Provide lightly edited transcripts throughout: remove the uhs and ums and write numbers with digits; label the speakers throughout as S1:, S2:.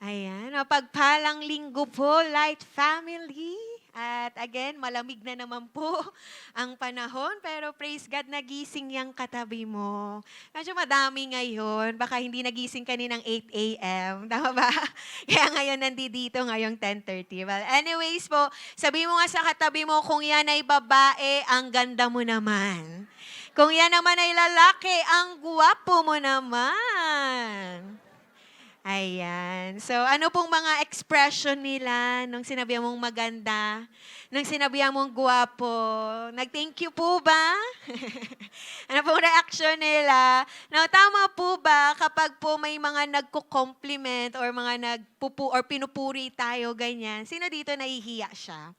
S1: Ayan, mapagpalang linggo po, Light Family. At again, malamig na naman po ang panahon, pero praise God, nagising yung katabi mo. Medyo madami ngayon, baka hindi nagising kaninang 8 a.m., tama ba? Kaya ngayon nandito ngayong 10:30. Well, anyways po, sabi mo nga sa katabi mo, kung yan ay babae, ang ganda mo naman. Kung yan naman ay lalaki, ang guwapo mo naman. Ayan. So, ano pong mga expression nila nung sinabihan mong maganda? Nung sinabihan mong guwapo? Nag-thank you po ba? Ano pong reaction nila? Now, tama po ba kapag po may mga nagko-compliment or mga or pinupuri tayo, ganyan, sino dito nahihiya siya?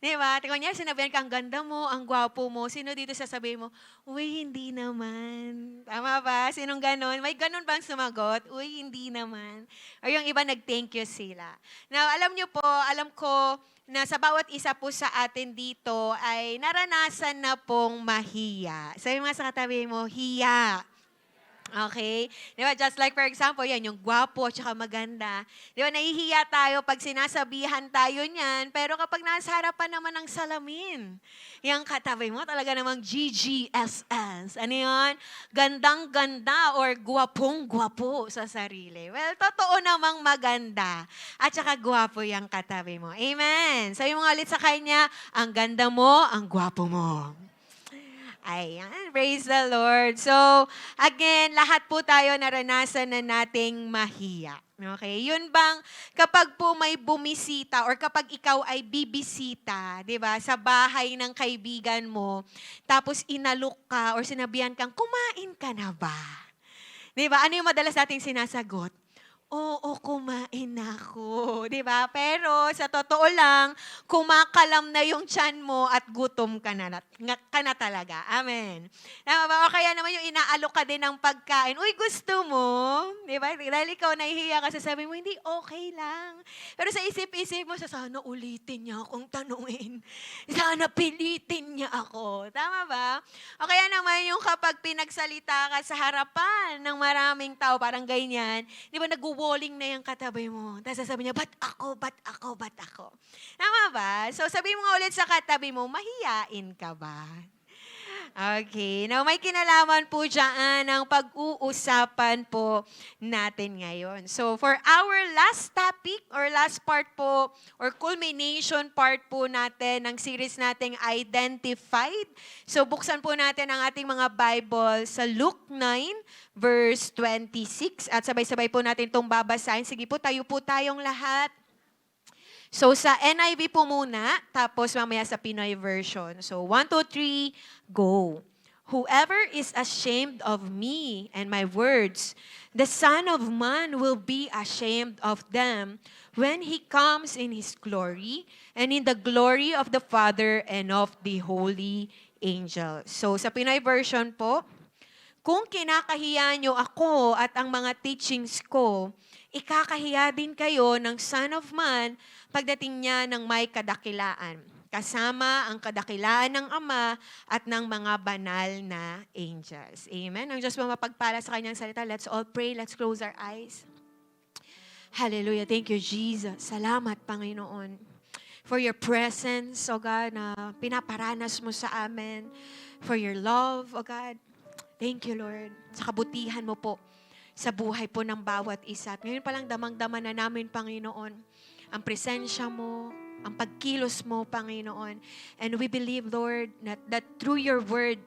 S1: Di ba? Kunyari, sinabihan ka, ang ganda mo, ang gwapo mo. Sino dito sasabihin mo, uy, hindi naman. Tama ba? Sinong ganon? May ganon bang sumagot? Uy, hindi naman. Or yung iba, nag-thank you sila. Now, alam nyo po, alam ko na sa bawat isa po sa atin dito ay naranasan na pong mahiya. Sabi mo nga sa katabi mo, hiya. Okay? Di ba? Just like for example, yan, yung gwapo at saka maganda. Di ba? Nahihiya tayo pag sinasabihan tayo niyan, pero kapag nasa harapan naman ng salamin, yung katabi mo talaga namang GGSS. Ano yun? Gandang-ganda or gwapong-gwapo sa sarili. Well, totoo namang maganda at saka gwapo yung katabi mo. Amen. Sabi mo nga ulit sa kanya, ang ganda mo, ang gwapo mo. Ayan, praise the Lord. So, again, lahat po tayo naranasan na nating mahiya. Okay? Yun bang kapag po may bumisita or kapag ikaw ay bibisita, 'di ba, sa bahay ng kaibigan mo, tapos inalok ka or sinabihan kang, "Kumain ka na ba?" 'Di ba? Ano yung madalas nating sinasagot? Oo, kumain na ako, 'di ba? Pero sa totoo lang, kumakalam na yung tiyan mo at gutom ka na talaga. Amen. Tama ba? O kaya naman yung inaalok ka din ng pagkain. Uy, gusto mo? 'Di ba? Dahil ikaw nahihiya ka, sasabihin mo, hindi, okay lang. Pero sa isip-isip mo, sana ulitin niya akong tanungin. Sana pilitin niya ako. Tama ba? O kaya naman yung kapag pinagsalita ka sa harapan ng maraming tao, parang ganyan, di ba nag-walling na yung katabi mo. Tapos sasabihin niya, ba't ako, ba't ako, ba't ako? Tama ba? So sabihin mo nga ulit sa katabi mo, mahiyain ka ba? Okay. Now, may kinalaman po dyan ang pag-uusapan po natin ngayon. So, for our last topic or last part po or culmination part po natin ng series nating Identified. So, buksan po natin ang ating mga Bible sa Luke 9 verse 26 at sabay-sabay po natin itong babasahin. Sige po, tayo po tayong lahat. So sa NIV po muna, tapos mamaya sa Pinoy version. So 1, 2, 3, go. Whoever is ashamed of me and my words, the Son of Man will be ashamed of them when He comes in His glory and in the glory of the Father and of the holy angels. So sa Pinoy version po, kung kinakahiya nyo ako at ang mga teachings ko, ikakahiya din kayo ng Son of Man pagdating niya ng may kadakilaan, kasama ang kadakilaan ng Ama at ng mga banal na angels. Amen? Ang Diyos mapagpala sa kanyang salita. Let's all pray. Let's close our eyes. Hallelujah. Thank you, Jesus. Salamat, Panginoon, for your presence, O God, na pinaparanas mo sa amin. For your love, O God. Thank you, Lord, sa kabutihan mo po sa buhay po ng bawat isa. At ngayon palang damang-dama na namin, Panginoon, ang presensya mo, ang pagkilos mo, Panginoon. And we believe, Lord, that through your word,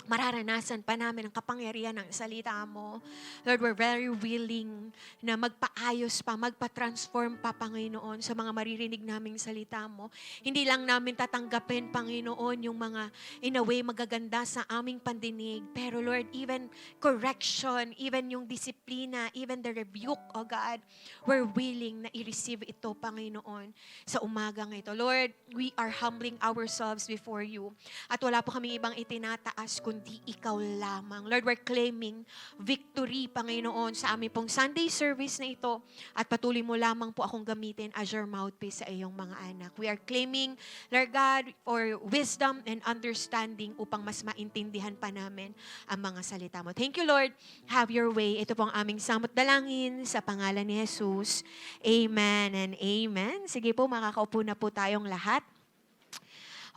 S1: mararanasan pa namin ang kapangyarihan ng salita mo. Lord, we're very willing na magpaayos pa, magpa-transform pa, Panginoon, sa mga maririnig naming salita mo. Hindi lang namin tatanggapin, Panginoon, yung mga, in a way, magaganda sa aming pandinig. Pero Lord, even correction, even yung disiplina, even the rebuke, oh God, we're willing na i-receive ito, Panginoon, sa umagang ito. Lord, we are humbling ourselves before you. At wala po kami ibang itinataas, kundi kundi ikaw lamang. Lord, we're claiming victory, Panginoon, sa aming pong Sunday service na ito. At patuloy mo lamang po akong gamitin as your mouthpiece sa iyong mga anak. We are claiming, Lord God, for wisdom and understanding upang mas maintindihan pa namin ang mga salita mo. Thank you, Lord. Have your way. Ito pong aming samot dalangin sa pangalan ni Jesus. Amen and amen. Sige po, makakaupo na po tayong lahat.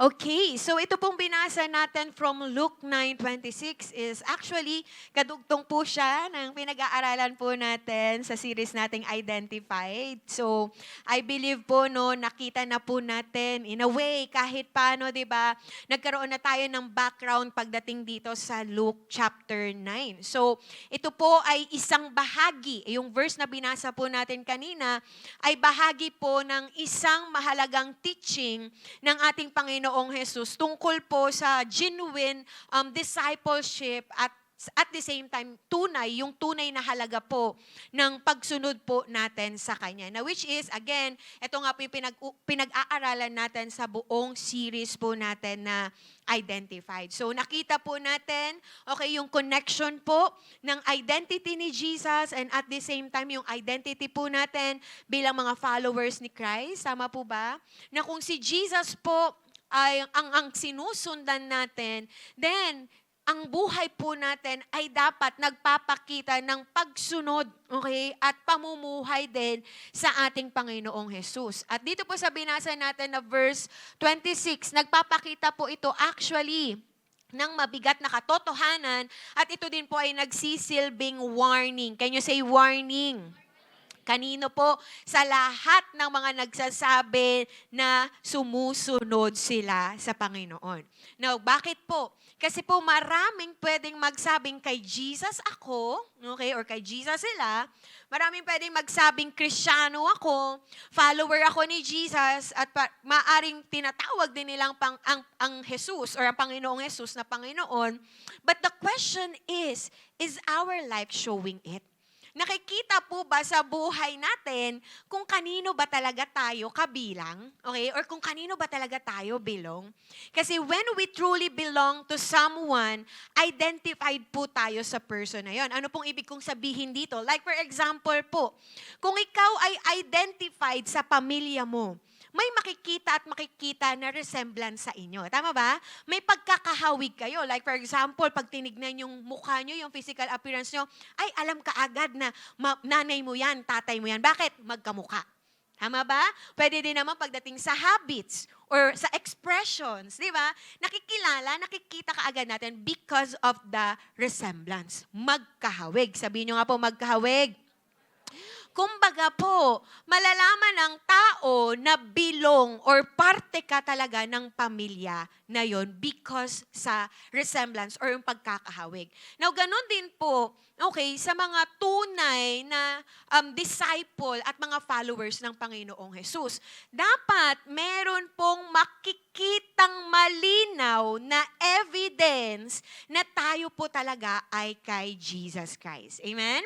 S1: Okay, so ito pong binasa natin from Luke 9:26 is actually kadugtong po siya ng pinag-aaralan po natin sa series nating Identified. So, I believe po nakita na po natin in a way kahit paano, 'di ba? Nagkaroon na tayo ng background pagdating dito sa Luke chapter 9. So, ito po ay isang bahagi, yung verse na binasa po natin kanina ay bahagi po ng isang mahalagang teaching ng ating Panginoong Jesus tungkol po sa genuine discipleship at the same time, yung tunay na halaga po ng pagsunod po natin sa Kanya. Na which is, again, ito nga po yung pinag-aaralan natin sa buong series po natin na Identified. So nakita po natin, okay, yung connection po ng identity ni Jesus and at the same time, yung identity po natin bilang mga followers ni Christ. Tama po ba? Na kung si Jesus po ay ang sinusundan natin, then ang buhay po natin ay dapat nagpapakita ng pagsunod, okay, at pamumuhay din sa ating Panginoong Jesus. At dito po sa binasa natin na verse 26, nagpapakita po ito actually ng mabigat na katotohanan at ito din po ay nagsisilbing warning. Can you say warning? Kanino po? Sa lahat ng mga nagsasabi na sumusunod sila sa Panginoon. Now, bakit po? Kasi po maraming pwedeng magsabing kay Jesus ako, okay, or kay Jesus sila. Maraming pwedeng magsabing Kristiyano ako, follower ako ni Jesus, at maaring tinatawag din nilang ang Jesus or ang Panginoong Jesus na Panginoon. But the question is our life showing it? Nakikita po ba sa buhay natin kung kanino ba talaga tayo kabilang? Okay? Or kung kanino ba talaga tayo belong? Kasi when we truly belong to someone, identified po tayo sa person na yon. Ano pong ibig kong sabihin dito? Like for example po, kung ikaw ay identified sa pamilya mo, may makikita na resemblance sa inyo. Tama ba? May pagkakahawig kayo. Like for example, pag tinignan yung mukha nyo, yung physical appearance nyo, ay alam ka agad na nanay mo yan, tatay mo yan. Bakit? Magkamukha. Tama ba? Pwede din naman pagdating sa habits or sa expressions. Di ba? Nakikita ka agad natin because of the resemblance. Magkahawig. Sabihin nyo nga po, magkahawig. Kumbaga po, malalaman ng tao na bilong or parte ka talaga ng pamilya na yon because sa resemblance or yung pagkakahawig. Now, ganun din po, okay, sa mga tunay na disciple at mga followers ng Panginoong Jesus. Dapat meron pong makikitang malinaw na evidence na tayo po talaga ay kay Jesus Christ. Amen?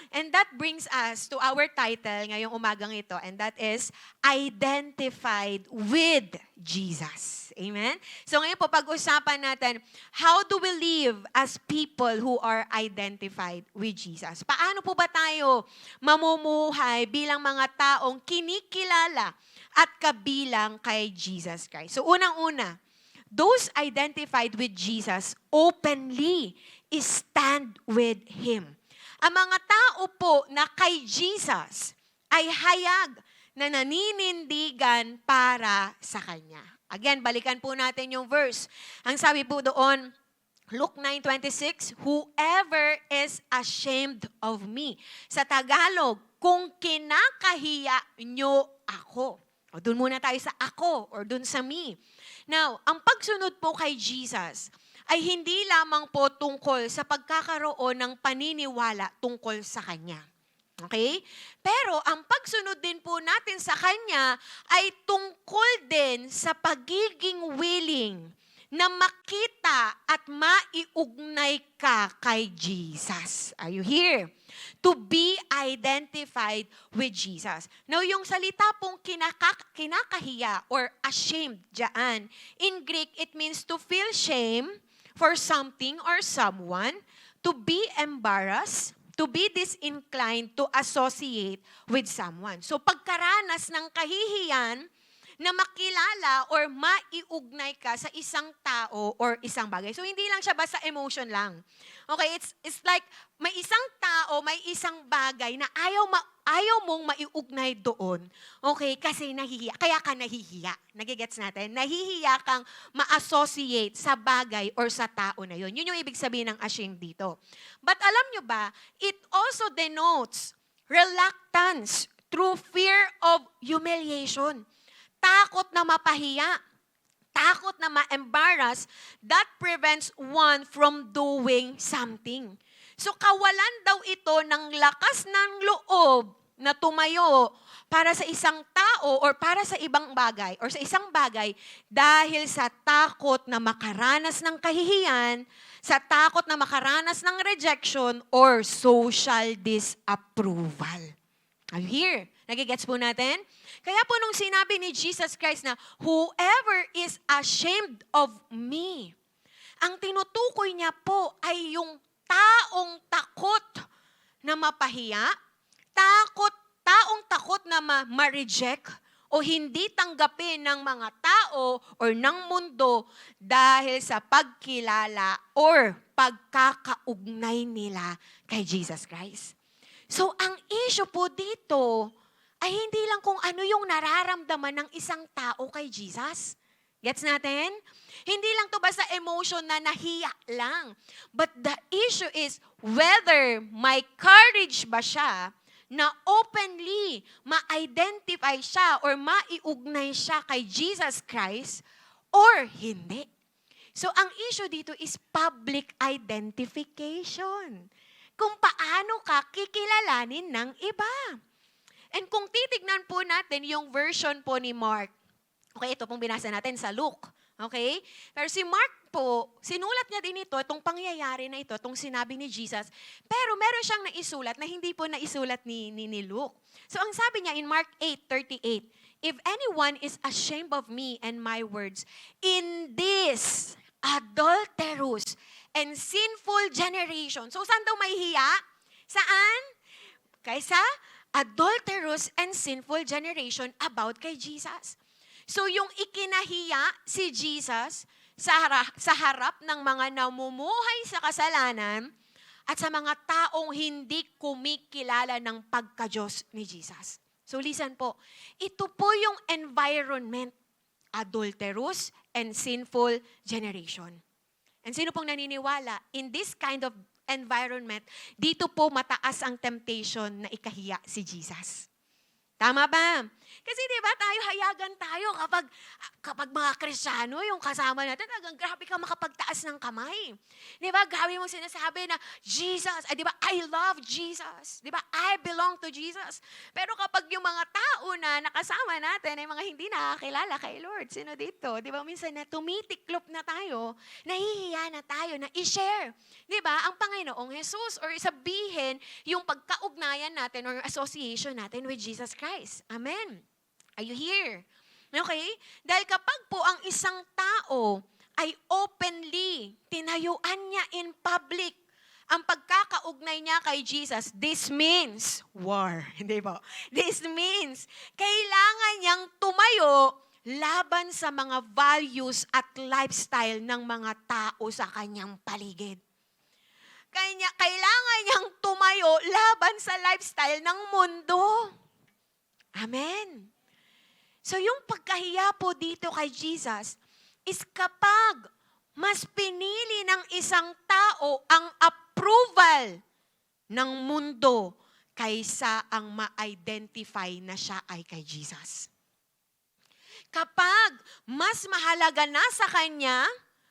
S1: And that brings us to our title ngayong umagang ito, and that is Identified with Jesus. Amen? So ngayon po, pag-usapan natin, how do we live as people who are identified with Jesus? Paano po ba tayo mamumuhay bilang mga taong kinikilala at kabilang kay Jesus Christ? So unang-una, those identified with Jesus openly stand with Him. Ang mga tao po na kay Jesus ay hayag na naninindigan para sa Kanya. Again, balikan po natin yung verse. Ang sabi po doon, Luke 9:26, whoever is ashamed of me. Sa Tagalog, kung kinakahiya nyo ako. O doon muna tayo sa ako or doon sa me. Now, ang pagsunod po kay Jesus ay hindi lamang po tungkol sa pagkakaroon ng paniniwala tungkol sa Kanya. Okay? Pero ang pagsunod din po natin sa Kanya ay tungkol din sa pagiging willing na makita at maiugnay ka kay Jesus. Are you here? To be identified with Jesus. Now, yung salita pong kinakahiya or ashamed dyan, in Greek, it means to feel shame for something or someone to be embarrassed, to be disinclined to associate with someone. So pagkaranas ng kahihiyan na makilala or maiugnay ka sa isang tao or isang bagay. So hindi lang siya basta emotion lang. Okay, it's like may isang tao, may isang bagay na ayaw mong maiugnay doon. Okay, kasi nahihiya. Kaya ka nahihiya. Nagigets natin? Nahihiya kang ma-associate sa bagay or sa tao na yun. Yun yung ibig sabihin ng ashamed dito. But alam nyo ba, it also denotes reluctance through fear of humiliation. Takot na mapahiya, takot na ma-embarrass, that prevents one from doing something. So kawalan daw ito ng lakas ng loob na tumayo para sa isang tao or para sa ibang bagay or sa isang bagay dahil sa takot na makaranas ng kahihiyan, sa takot na makaranas ng rejection or social disapproval. Are you here? Nagigets po natin? Kaya po nung sinabi ni Jesus Christ na, whoever is ashamed of me, ang tinutukoy niya po ay yung taong takot na mapahiya, taong takot na ma-reject o hindi tanggapin ng mga tao or ng mundo dahil sa pagkilala or pagkakaugnay nila kay Jesus Christ. So ang issue po dito ay hindi lang kung ano yung nararamdaman ng isang tao kay Jesus. Gets natin? Hindi lang to basta emotion na nahiya lang. But the issue is whether may courage ba siya na openly ma-identify siya or maiugnay siya kay Jesus Christ or hindi. So ang issue dito is public identification. Kung paano ka kikilalanin ng iba. And kung titignan po natin yung version po ni Mark, okay, ito pong binasa natin sa Luke, okay? Pero si Mark po, sinulat niya din ito, itong pangyayari na ito, itong sinabi ni Jesus, pero meron siyang naisulat na hindi po naisulat ni Luke. So ang sabi niya in Mark 8:38, if anyone is ashamed of me and my words, in this adulterous and sinful generation. So saan daw may hiya? Saan? Kaysa adulterous and sinful generation about kay Jesus. So yung ikinahiya si Jesus sa harap ng mga namumuhay sa kasalanan at sa mga taong hindi kumikilala ng pagka-Diyos ni Jesus. So listen po, ito po yung environment, adulterous and sinful generation. And sino pong naniniwala, in this kind of environment, dito po mataas ang temptation na ikahiya si Jesus. Tama ba? Kasi di ba tayo hayagan tayo kapag mga Kristiyano, yung kasama natin, talagang grabe ka makapagtaas ng kamay. Di ba? Grabe mong sinasabi na Jesus, di ba? I love Jesus. Di ba? I belong to Jesus. Pero kapag yung mga tao na nakasama natin ay mga hindi nakakilala kay Lord, sino dito? Di ba? Minsan na tumitiklop na tayo, nahihiya na tayo na i-share. Di ba? Ang Panginoong Jesus or sabihin yung pagkaugnayan natin or association natin with Jesus Christ. Amen. Are you here? Okay? Dahil kapag po ang isang tao ay openly tinayuan niya in public ang pagkakaugnay niya kay Jesus, this means war. Hindi po? This means kailangan niyang tumayo laban sa mga values at lifestyle ng mga tao sa kanyang paligid. Kailangan niyang tumayo laban sa lifestyle ng mundo. Amen. So yung pagkahiya po dito kay Jesus is kapag mas pinili ng isang tao ang approval ng mundo kaysa ang ma-identify na siya ay kay Jesus. Kapag mas mahalaga na sa kanya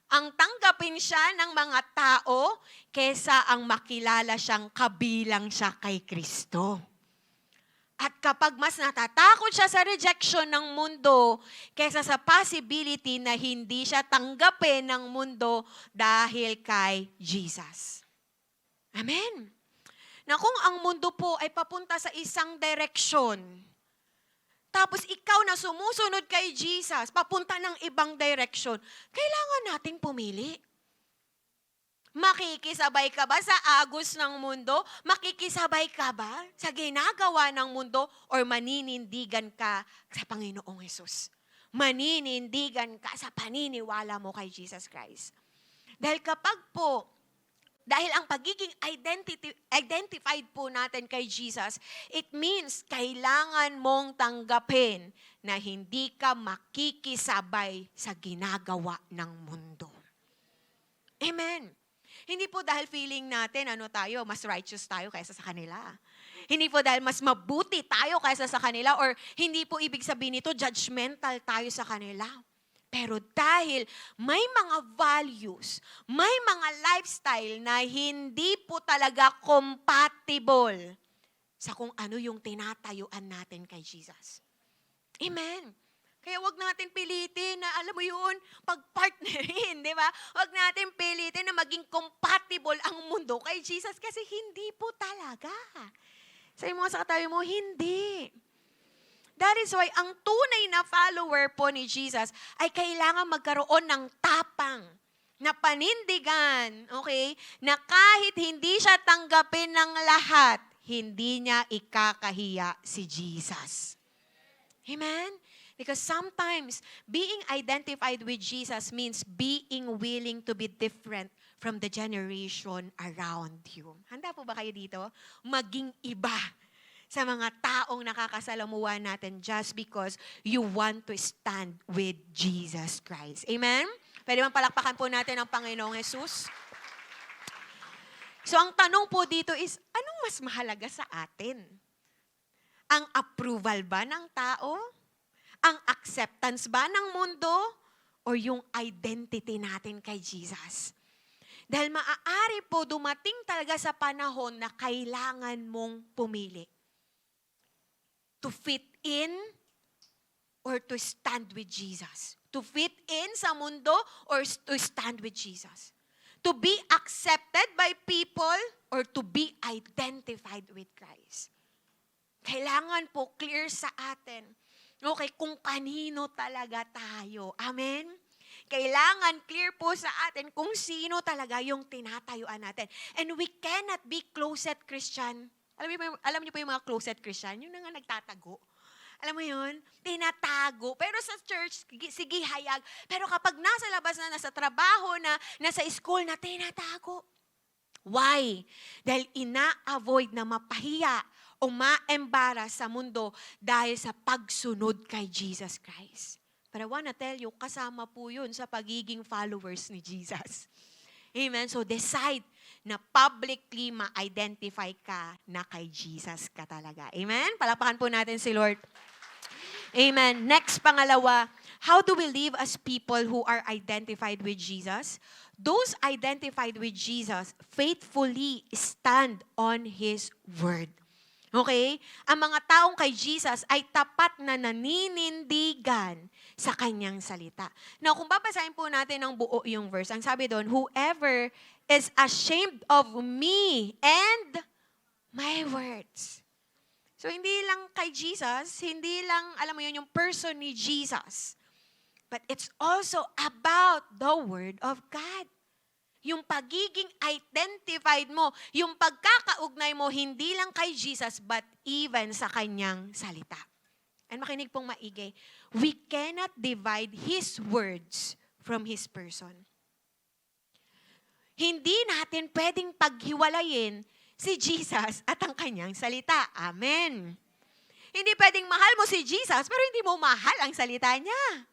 S1: ang tanggapin siya ng mga tao kaysa ang makilala siyang kabilang siya kay Kristo. At kapag mas natatakot siya sa rejection ng mundo kaysa sa possibility na hindi siya tanggapin ng mundo dahil kay Jesus. Amen. Na kung ang mundo po ay papunta sa isang direksyon, tapos ikaw na sumusunod kay Jesus, papunta ng ibang direksyon, kailangan nating pumili. Makikisabay ka ba sa agos ng mundo? Makikisabay ka ba sa ginagawa ng mundo? Or maninindigan ka sa Panginoong Hesus? Maninindigan ka sa paniniwala mo kay Jesus Christ. Dahil ang pagiging identified po natin kay Jesus, it means kailangan mong tanggapin na hindi ka makikisabay sa ginagawa ng mundo. Amen. Hindi po dahil feeling natin, mas righteous tayo kaysa sa kanila. Hindi po dahil mas mabuti tayo kaysa sa kanila, or hindi po ibig sabihin nito, judgmental tayo sa kanila. Pero dahil may mga values, may mga lifestyle na hindi po talaga compatible sa kung ano yung tinatayuan natin kay Jesus. Amen. Kaya wag natin pilitin na, alam mo yun, pag-partnerin, di ba? Wag natin pilitin na maging compatible ang mundo kay Jesus kasi hindi po talaga. Sabi mo sa katabi mo, hindi. That is why ang tunay na follower po ni Jesus ay kailangan magkaroon ng tapang na panindigan, okay, na kahit hindi siya tanggapin ng lahat, hindi niya ikakahiya si Jesus. Amen? Because sometimes, being identified with Jesus means being willing to be different from the generation around you. Handa po ba kayo dito? Maging iba sa mga taong nakakasalamuha natin just because you want to stand with Jesus Christ. Amen? Pwede bang palakpakan po natin ang Panginoong Jesus? So, ang tanong po dito is, anong mas mahalaga sa atin? Ang approval ba ng tao? Ang acceptance ba ng mundo? O yung identity natin kay Jesus? Dahil maaari po dumating talaga sa panahon na kailangan mong pumili. To fit in or to stand with Jesus. To fit in sa mundo or to stand with Jesus. To be accepted by people or to be identified with Christ. Kailangan po clear sa atin. Okay, kung kanino talaga tayo. Amen? Kailangan clear po sa atin kung sino talaga yung tinatayuan natin. And we cannot be closet Christian. Alam niyo po yung mga closet Christian? Yung nga nagtatago. Alam mo yun? Tinatago. Pero sa church, sige hayag. Pero kapag nasa labas na, nasa trabaho na, nasa school na, tinatago. Why? Dahil ina-avoid na mapahiya o ma-embarrass sa mundo dahil sa pagsunod kay Jesus Christ. But I wanna tell you, kasama po yun sa pagiging followers ni Jesus. Amen? So decide na publicly ma-identify ka na kay Jesus ka talaga. Amen? Palakpakan po natin si Lord. Amen. Next, pangalawa, how do we live as people who are identified with Jesus? Those identified with Jesus faithfully stand on His word. Okay? Ang mga taong kay Jesus ay tapat na naninindigan sa kanyang salita. Now, kung babasahin po natin ng buo yung verse, ang sabi doon, whoever is ashamed of me and my words. So, hindi lang kay Jesus, hindi lang, alam mo yun, yung person ni Jesus. But it's also about the Word of God. Yung pagiging identified mo, yung pagkakaugnay mo, hindi lang kay Jesus, but even sa kanyang salita. And makinig pong maigi, we cannot divide His words from His person. Hindi natin pwedeng paghiwalayin si Jesus at ang kanyang salita. Amen. Hindi pwedeng mahal mo si Jesus, pero hindi mo mahal ang salita niya.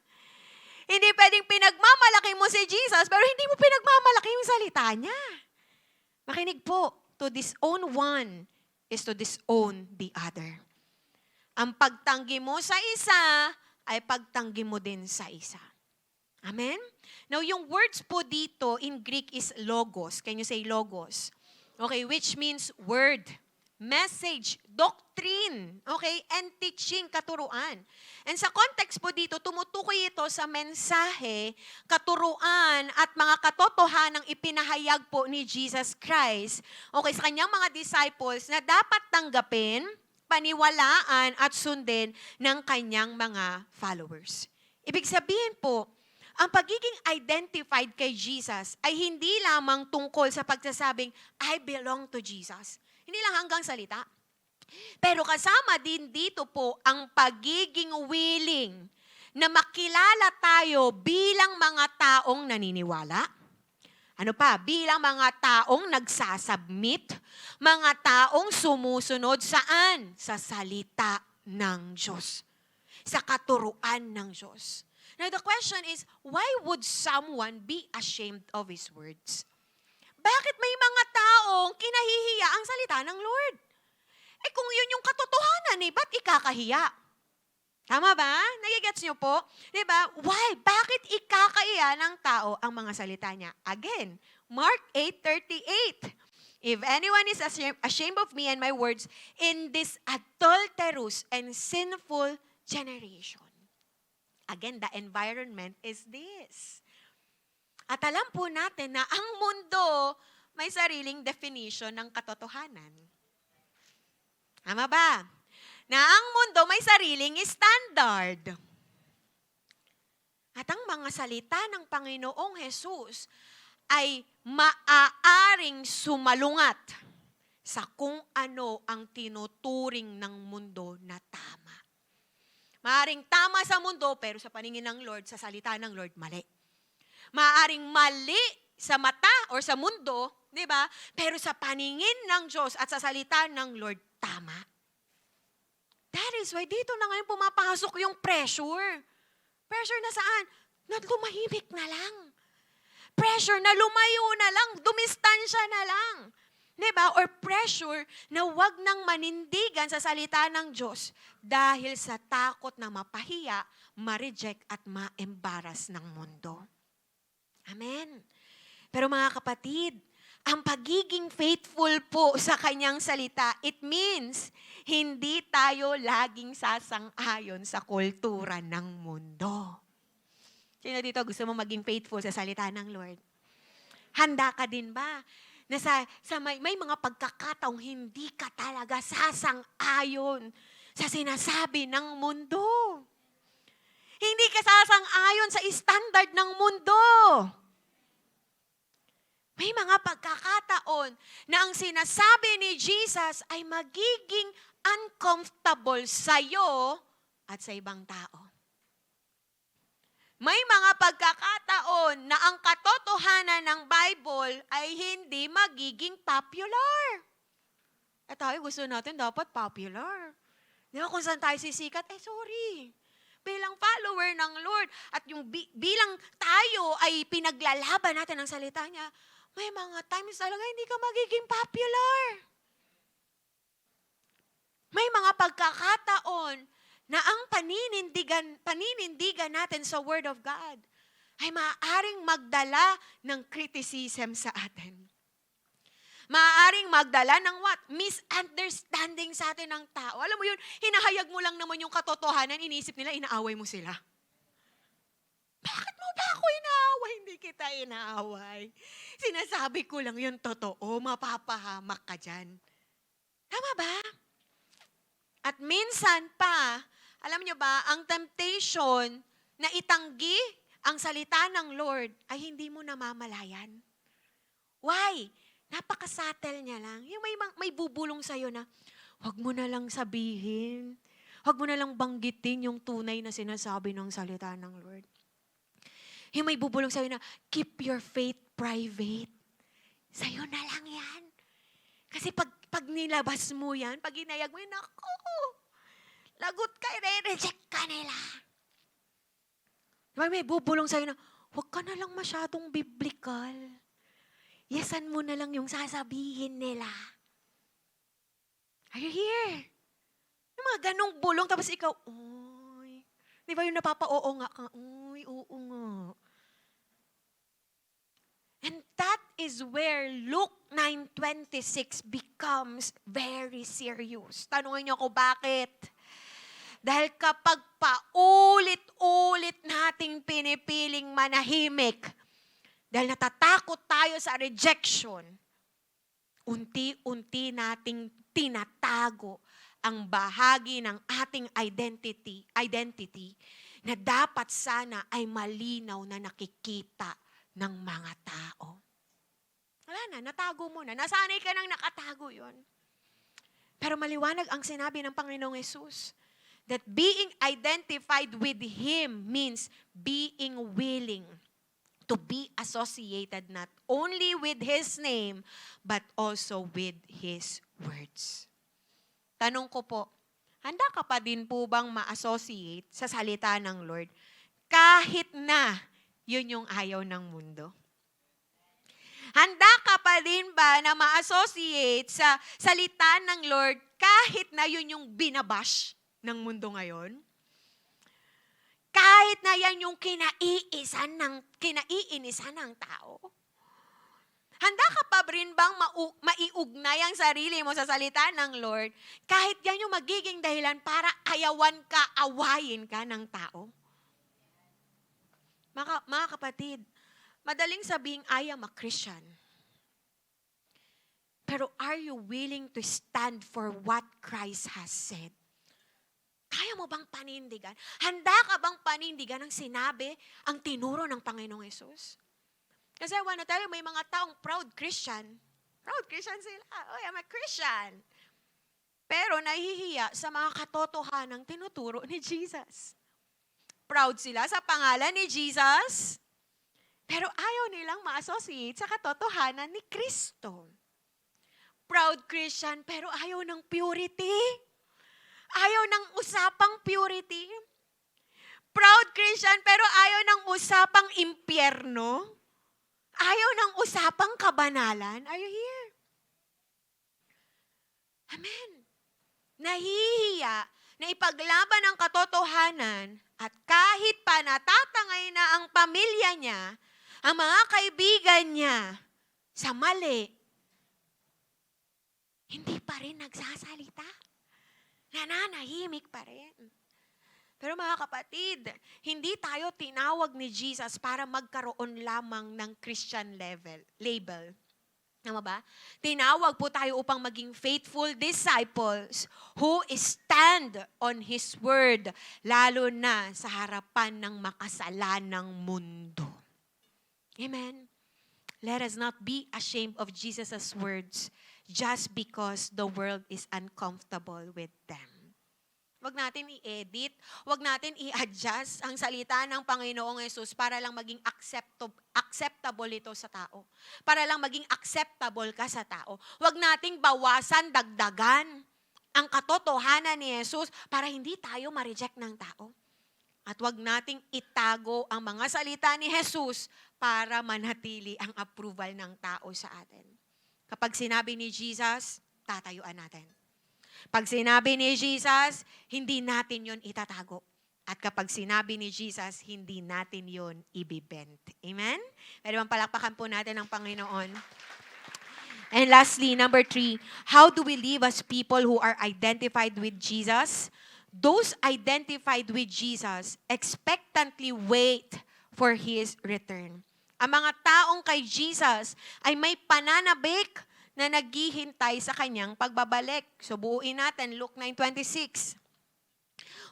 S1: Hindi pwedeng pinagmamalaki mo si Jesus, pero hindi mo pinagmamalaki yung salita niya. Makinig po, to disown one is to disown the other. Ang pagtanggi mo sa isa, ay pagtanggi mo din sa isa. Amen? Now, yung words po dito in Greek is logos. Can you say logos? Okay, which means word, message, doctrine, okay, and teaching, katuruan. And sa context po dito, tumutukoy ito sa mensahe, katuruan, at mga katotohanang ipinahayag po ni Jesus Christ, okay, sa kanyang mga disciples na dapat tanggapin, paniwalaan, at sundin ng kanyang mga followers. Ibig sabihin po, Ang pagiging identified kay Jesus ay hindi lamang tungkol sa pagsasabing, I belong to Jesus. Hindi lang hanggang salita. Pero kasama din dito po ang pagiging willing na makilala tayo bilang mga taong naniniwala. Ano pa? Bilang mga taong nagsasubmit, mga taong sumusunod saan? Sa salita ng Diyos. Sa katuruan ng Diyos. Now the question is, why would someone be ashamed of His words? Bakit may mga taong kinahihiya ang salita ng Lord? Eh kung yun yung katotohanan, ba't ikakahiya? Tama ba? Nagigets niyo po? Diba? Why? Bakit ikakaiya ng tao ang mga salita niya? Again, Mark 8:38. If anyone is ashamed of me and my words in this adulterous and sinful generation. Again, the environment is this. At alam po natin na ang mundo may sariling definition ng katotohanan. Tama ba? Na ang mundo may sariling standard. At ang mga salita ng Panginoong Hesus ay maaaring sumalungat sa kung ano ang tinuturing ng mundo na tama. Maaaring tama sa mundo, pero sa paningin ng Lord, sa salita ng Lord, mali. Maaaring mali sa mata o sa mundo, di ba? Pero sa paningin ng Diyos at sa salita ng Lord, tama. That is why dito na ngayon pumapasok yung pressure. Pressure na saan? Na lumahimik na lang. Pressure na lumayo na lang, dumistansya na lang. Diba? Or pressure na wag nang manindigan sa salita ng Diyos dahil sa takot na mapahiya, ma-reject at ma-embarrass ng mundo. Amen. Pero mga kapatid, ang pagiging faithful po sa kanyang salita, it means hindi tayo laging sasang-ayon sa kultura ng mundo. Sino dito gusto mo maging faithful sa salita ng Lord? Handa ka din ba? Na may mga pagkakataong hindi ka talaga sasang-ayon sa sinasabi ng mundo. Hindi ka sasang-ayon sa standard ng mundo. May mga pagkakataon na ang sinasabi ni Jesus ay magiging uncomfortable sa'yo at sa ibang tao. May mga pagkakataon na ang katotohanan ng Bible ay hindi magiging popular. At tayo gusto natin dapat popular. Di ba kung saan tayo sisikat? Sorry. Bilang follower ng Lord at yung bilang tayo ay pinaglalaban natin ang salita niya, may mga times talaga hindi ka magiging popular. May mga pagkakataon na ang paninindigan natin sa Word of God ay maaaring magdala ng criticism sa atin. Maaaring magdala ng what? Misunderstanding sa atin ng tao. Alam mo yun, hinahayag mo lang naman yung katotohanan, inisip nila, inaaway mo sila. Bakit mo ba ako inaaway? Hindi kita inaaway. Sinasabi ko lang yung totoo, mapapahamak ka dyan. Tama ba? At minsan pa, alam nyo ba, ang temptation na itanggi ang salita ng Lord ay hindi mo namamalayan. Why? Napaka-subtle niya lang. Yung may bubulong sa'yo na, huwag mo na lang sabihin. Huwag mo na lang banggitin yung tunay na sinasabi ng salita ng Lord. Yung may bubulong sa'yo na, keep your faith private. Sa'yo na lang yan. Kasi pag nilabas mo yan, pag inayag mo yan, ako, lagot ka, re-reject ka nila. May bubulong sa'yo na, huwag ka na lang masyadong biblical. Yesan mo na lang yung sasabihin nila. Are you here? Yung mga ganong bulong, tapos ikaw, oy. Di ba yung napapa-oo nga ka? Oy, oo nga. And that is where Luke 9:26 becomes very serious. Tanungin niyo ako bakit? Dahil kapag paulit-ulit nating pinipiling manahimik, dahil natatakot tayo sa rejection, unti-unti nating tinatago ang bahagi ng ating identity na dapat sana ay malinaw na nakikita ng mga tao. Wala na, natago mo na. Nasanay ka nang nakatago yon. Pero maliwanag ang sinabi ng Panginoong Yesus that being identified with Him means being willing to be associated not only with His name, but also with His words. Tanong ko po, handa ka pa din po bang ma-associate sa salita ng Lord kahit na yun yung ayaw ng mundo? Handa ka pa din ba na ma-associate sa salita ng Lord kahit na yun yung binabash ng mundo ngayon? Kahit na yan yung kinaiinisan ng tao? Handa ka pa rin bang maiugnay ang sarili mo sa salita ng Lord kahit yan yung magiging dahilan para awayin ka ng tao? Mga kapatid, madaling sabing I am a Christian. Pero are you willing to stand for what Christ has said? Kaya mo bang panindigan? Handa ka bang panindigan ang sinabi, ang tinuro ng Panginoong Yesus? Kasi I wanna tell you, may mga taong proud Christian. Proud Christian sila. Oh, I'm a Christian. Pero nahihiya sa mga katotohanang tinuturo ni Jesus. Proud sila sa pangalan ni Jesus, pero ayaw nilang ma-associate sa katotohanan ni Kristo. Proud Christian, pero ayaw ng purity. Ayaw ng usapang purity. Proud Christian, pero ayaw ng usapang impyerno. Ayaw ng usapang kabanalan. Are you here? Amen. Nahihiya na ipaglaban ang katotohanan at kahit pa natatangay na ang pamilya niya, ang mga kaibigan niya sa mali, hindi pa rin nagsasalita. Nananahimik pa rin. Pero mga kapatid, hindi tayo tinawag ni Jesus para magkaroon lamang ng Christian label. Tama ba? Tinawag po tayo upang maging faithful disciples who stand on His word, lalo na sa harapan ng makasalanang mundo. Amen? Let us not be ashamed of Jesus' words just because the world is uncomfortable with them. Wag natin i-edit, wag natin i-adjust ang salita ng Panginoong Yesus para lang maging acceptable ito sa tao. Para lang maging acceptable ka sa tao. Wag nating bawasan, dagdagan ang katotohanan ni Yesus para hindi tayo ma-reject ng tao. At wag nating itago ang mga salita ni Jesus para manatili ang approval ng tao sa atin. Kapag sinabi ni Jesus, tatayuan natin. Pag sinabi ni Jesus, hindi natin yon itatago. At kapag sinabi ni Jesus, hindi natin yon ibibent. Amen? Pwede bang palakpakan po natin ang Panginoon? And lastly, number 3, how do we live as people who are identified with Jesus? Those identified with Jesus expectantly wait for His return. Ang mga taong kay Jesus ay may pananabik na naghihintay sa kanyang pagbabalik. So buuin natin, Luke 9:26.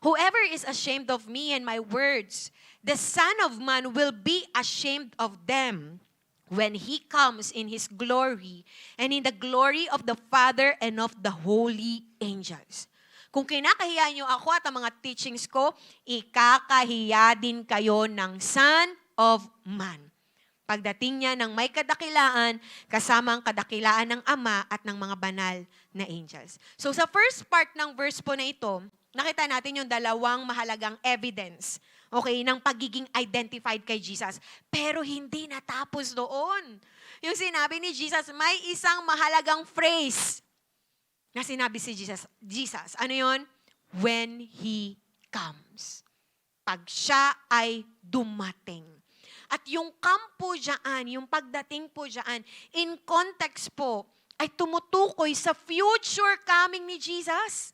S1: Whoever is ashamed of me and my words, the Son of Man will be ashamed of them when He comes in His glory and in the glory of the Father and of the holy angels. Kung kinakahiya niyo ako at ang mga teachings ko, ikakahiya din kayo ng Son of Man. Pagdating niya ng may kadakilaan, kasama ang kadakilaan ng Ama at ng mga banal na angels. So sa first part ng verse po na ito, nakita natin yung dalawang mahalagang evidence, okay, ng pagiging identified kay Jesus. Pero hindi natapos doon. Yung sinabi ni Jesus, may isang mahalagang phrase na sinabi si Jesus. Ano yun? When He comes. Pag siya ay dumating. At yung come po dyan, yung pagdating po dyan, in context po, ay tumutukoy sa future coming ni Jesus.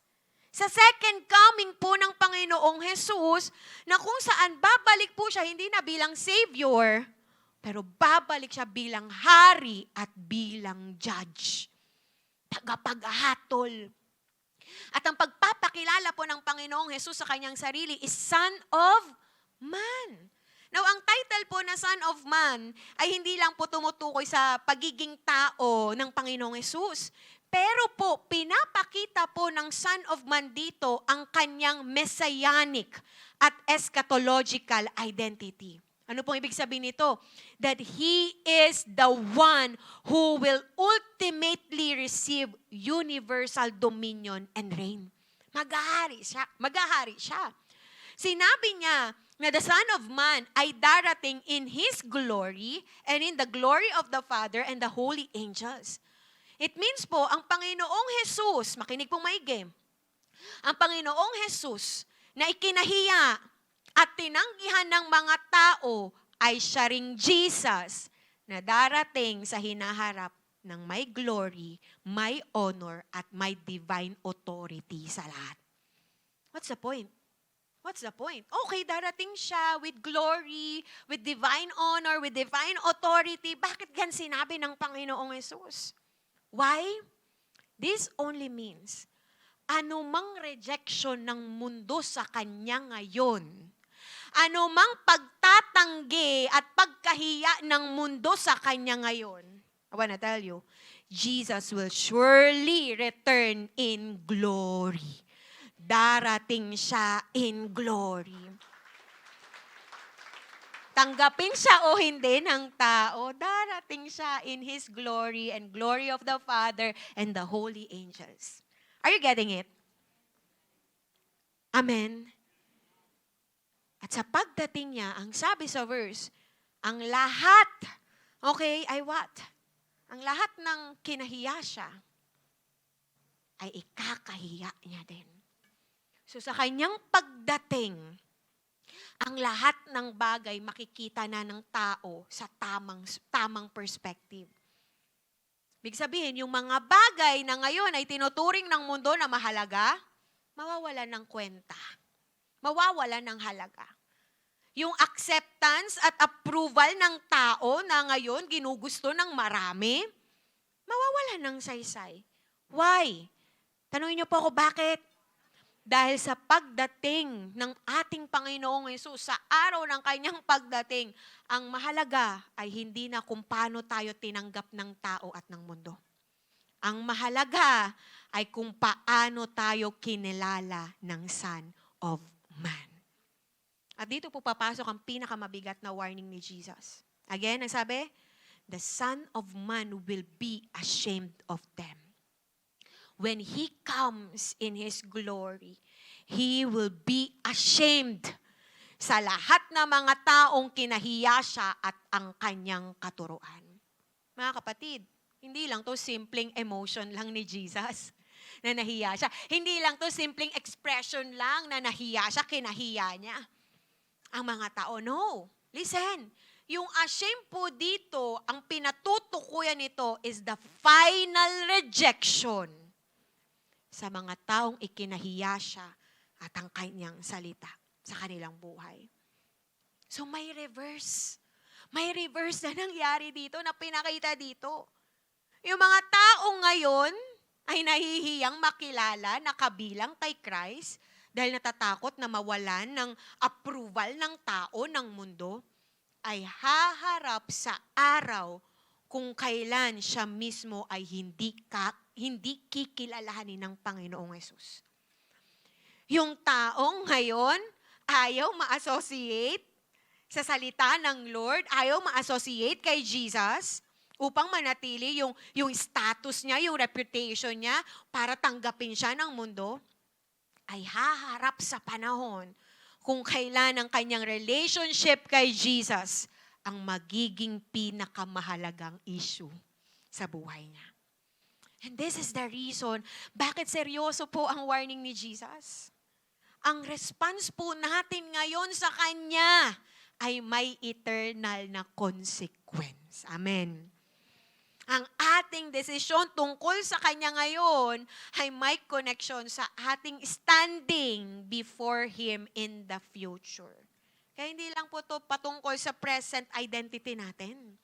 S1: Sa second coming po ng Panginoong Jesus, na kung saan babalik po siya, hindi na bilang Savior, pero babalik siya bilang Hari at bilang Judge. Tagapaghatol. At ang pagpapakilala po ng Panginoong Hesus sa kanyang sarili is Son of Man. Now, ang title po na Son of Man ay hindi lang po tumutukoy sa pagiging tao ng Panginoong Hesus. Pero po, pinapakita po ng Son of Man dito ang kanyang messianic at eschatological identity. Ano pong ibig sabihin nito? That He is the one who will ultimately receive universal dominion and reign. Maghahari siya. Maghahari siya. Sinabi niya na the Son of Man ay darating in His glory and in the glory of the Father and the holy angels. It means po, ang Panginoong Hesus, makinig pong maigi, ang Panginoong Hesus na ikinahiya at tinanggihan ng mga tao ay siya ring Jesus na darating sa hinaharap ng may glory, may honor, at may divine authority sa lahat. What's the point? What's the point? Okay, darating siya with glory, with divine honor, with divine authority. Bakit gan sinabi ng Panginoong Hesus? Why? This only means, anumang rejection ng mundo sa Kanya ngayon, anumang pagtatanggi at pagkahiya ng mundo sa Kanya ngayon, I wanna tell you, Jesus will surely return in glory. Darating siya in glory. Tanggapin siya o hindi ng tao, darating siya in His glory and glory of the Father and the holy angels. Are you getting it? Amen? At sa pagdating niya, ang sabi sa verse, ang lahat, okay, ay what? Ang lahat ng kinahiya siya, ay ikakahiya niya din. So sa kanyang pagdating, ang lahat ng bagay makikita na ng tao sa tamang perspective. Ibig sabihin, yung mga bagay na ngayon ay tinuturing ng mundo na mahalaga, mawawalan ng kwenta. Mawawalan ng halaga. Yung acceptance at approval ng tao na ngayon ginugusto ng marami, mawawalan ng saysay. Why? Tanungin niyo po ako, bakit? Dahil sa pagdating ng ating Panginoong Hesus, sa araw ng kanyang pagdating, ang mahalaga ay hindi na kung paano tayo tinanggap ng tao at ng mundo. Ang mahalaga ay kung paano tayo kinilala ng Son of Man. At dito po papasok ang pinakamabigat na warning ni Jesus. Again, ang sabi, the Son of Man will be ashamed of them. When He comes in His glory, He will be ashamed sa lahat ng mga taong kinahiya siya at ang kanyang katuruan. Mga kapatid, hindi lang to simpleng emotion lang ni Jesus na nahiya siya. Hindi lang to simpleng expression lang na nahiya siya, kinahiya niya ang mga tao. No. Listen, yung ashamed po dito, ang pinatutukuyan nito is the final rejection sa mga taong ikinahiya siya at ang kanyang salita sa kanilang buhay. So may reverse. May reverse na nangyari dito, na pinakita dito. Yung mga taong ngayon ay nahihiyang makilala na kabilang kay Christ dahil natatakot na mawalan ng approval ng tao, ng mundo, ay haharap sa araw kung kailan siya mismo ay hindi kikilalahanin ng Panginoong Hesus. Yung taong ngayon ayaw ma-associate sa salita ng Lord, ayaw ma-associate kay Jesus upang manatili yung status niya, yung reputation niya para tanggapin siya ng mundo, ay haharap sa panahon kung kailan ang kanyang relationship kay Jesus ang magiging pinakamahalagang issue sa buhay niya. And this is the reason bakit seryoso po ang warning ni Jesus. Ang response po natin ngayon sa Kanya ay may eternal na consequence. Amen. Ang ating desisyon tungkol sa Kanya ngayon ay may connection sa ating standing before Him in the future. Kaya hindi lang po ito patungkol sa present identity natin.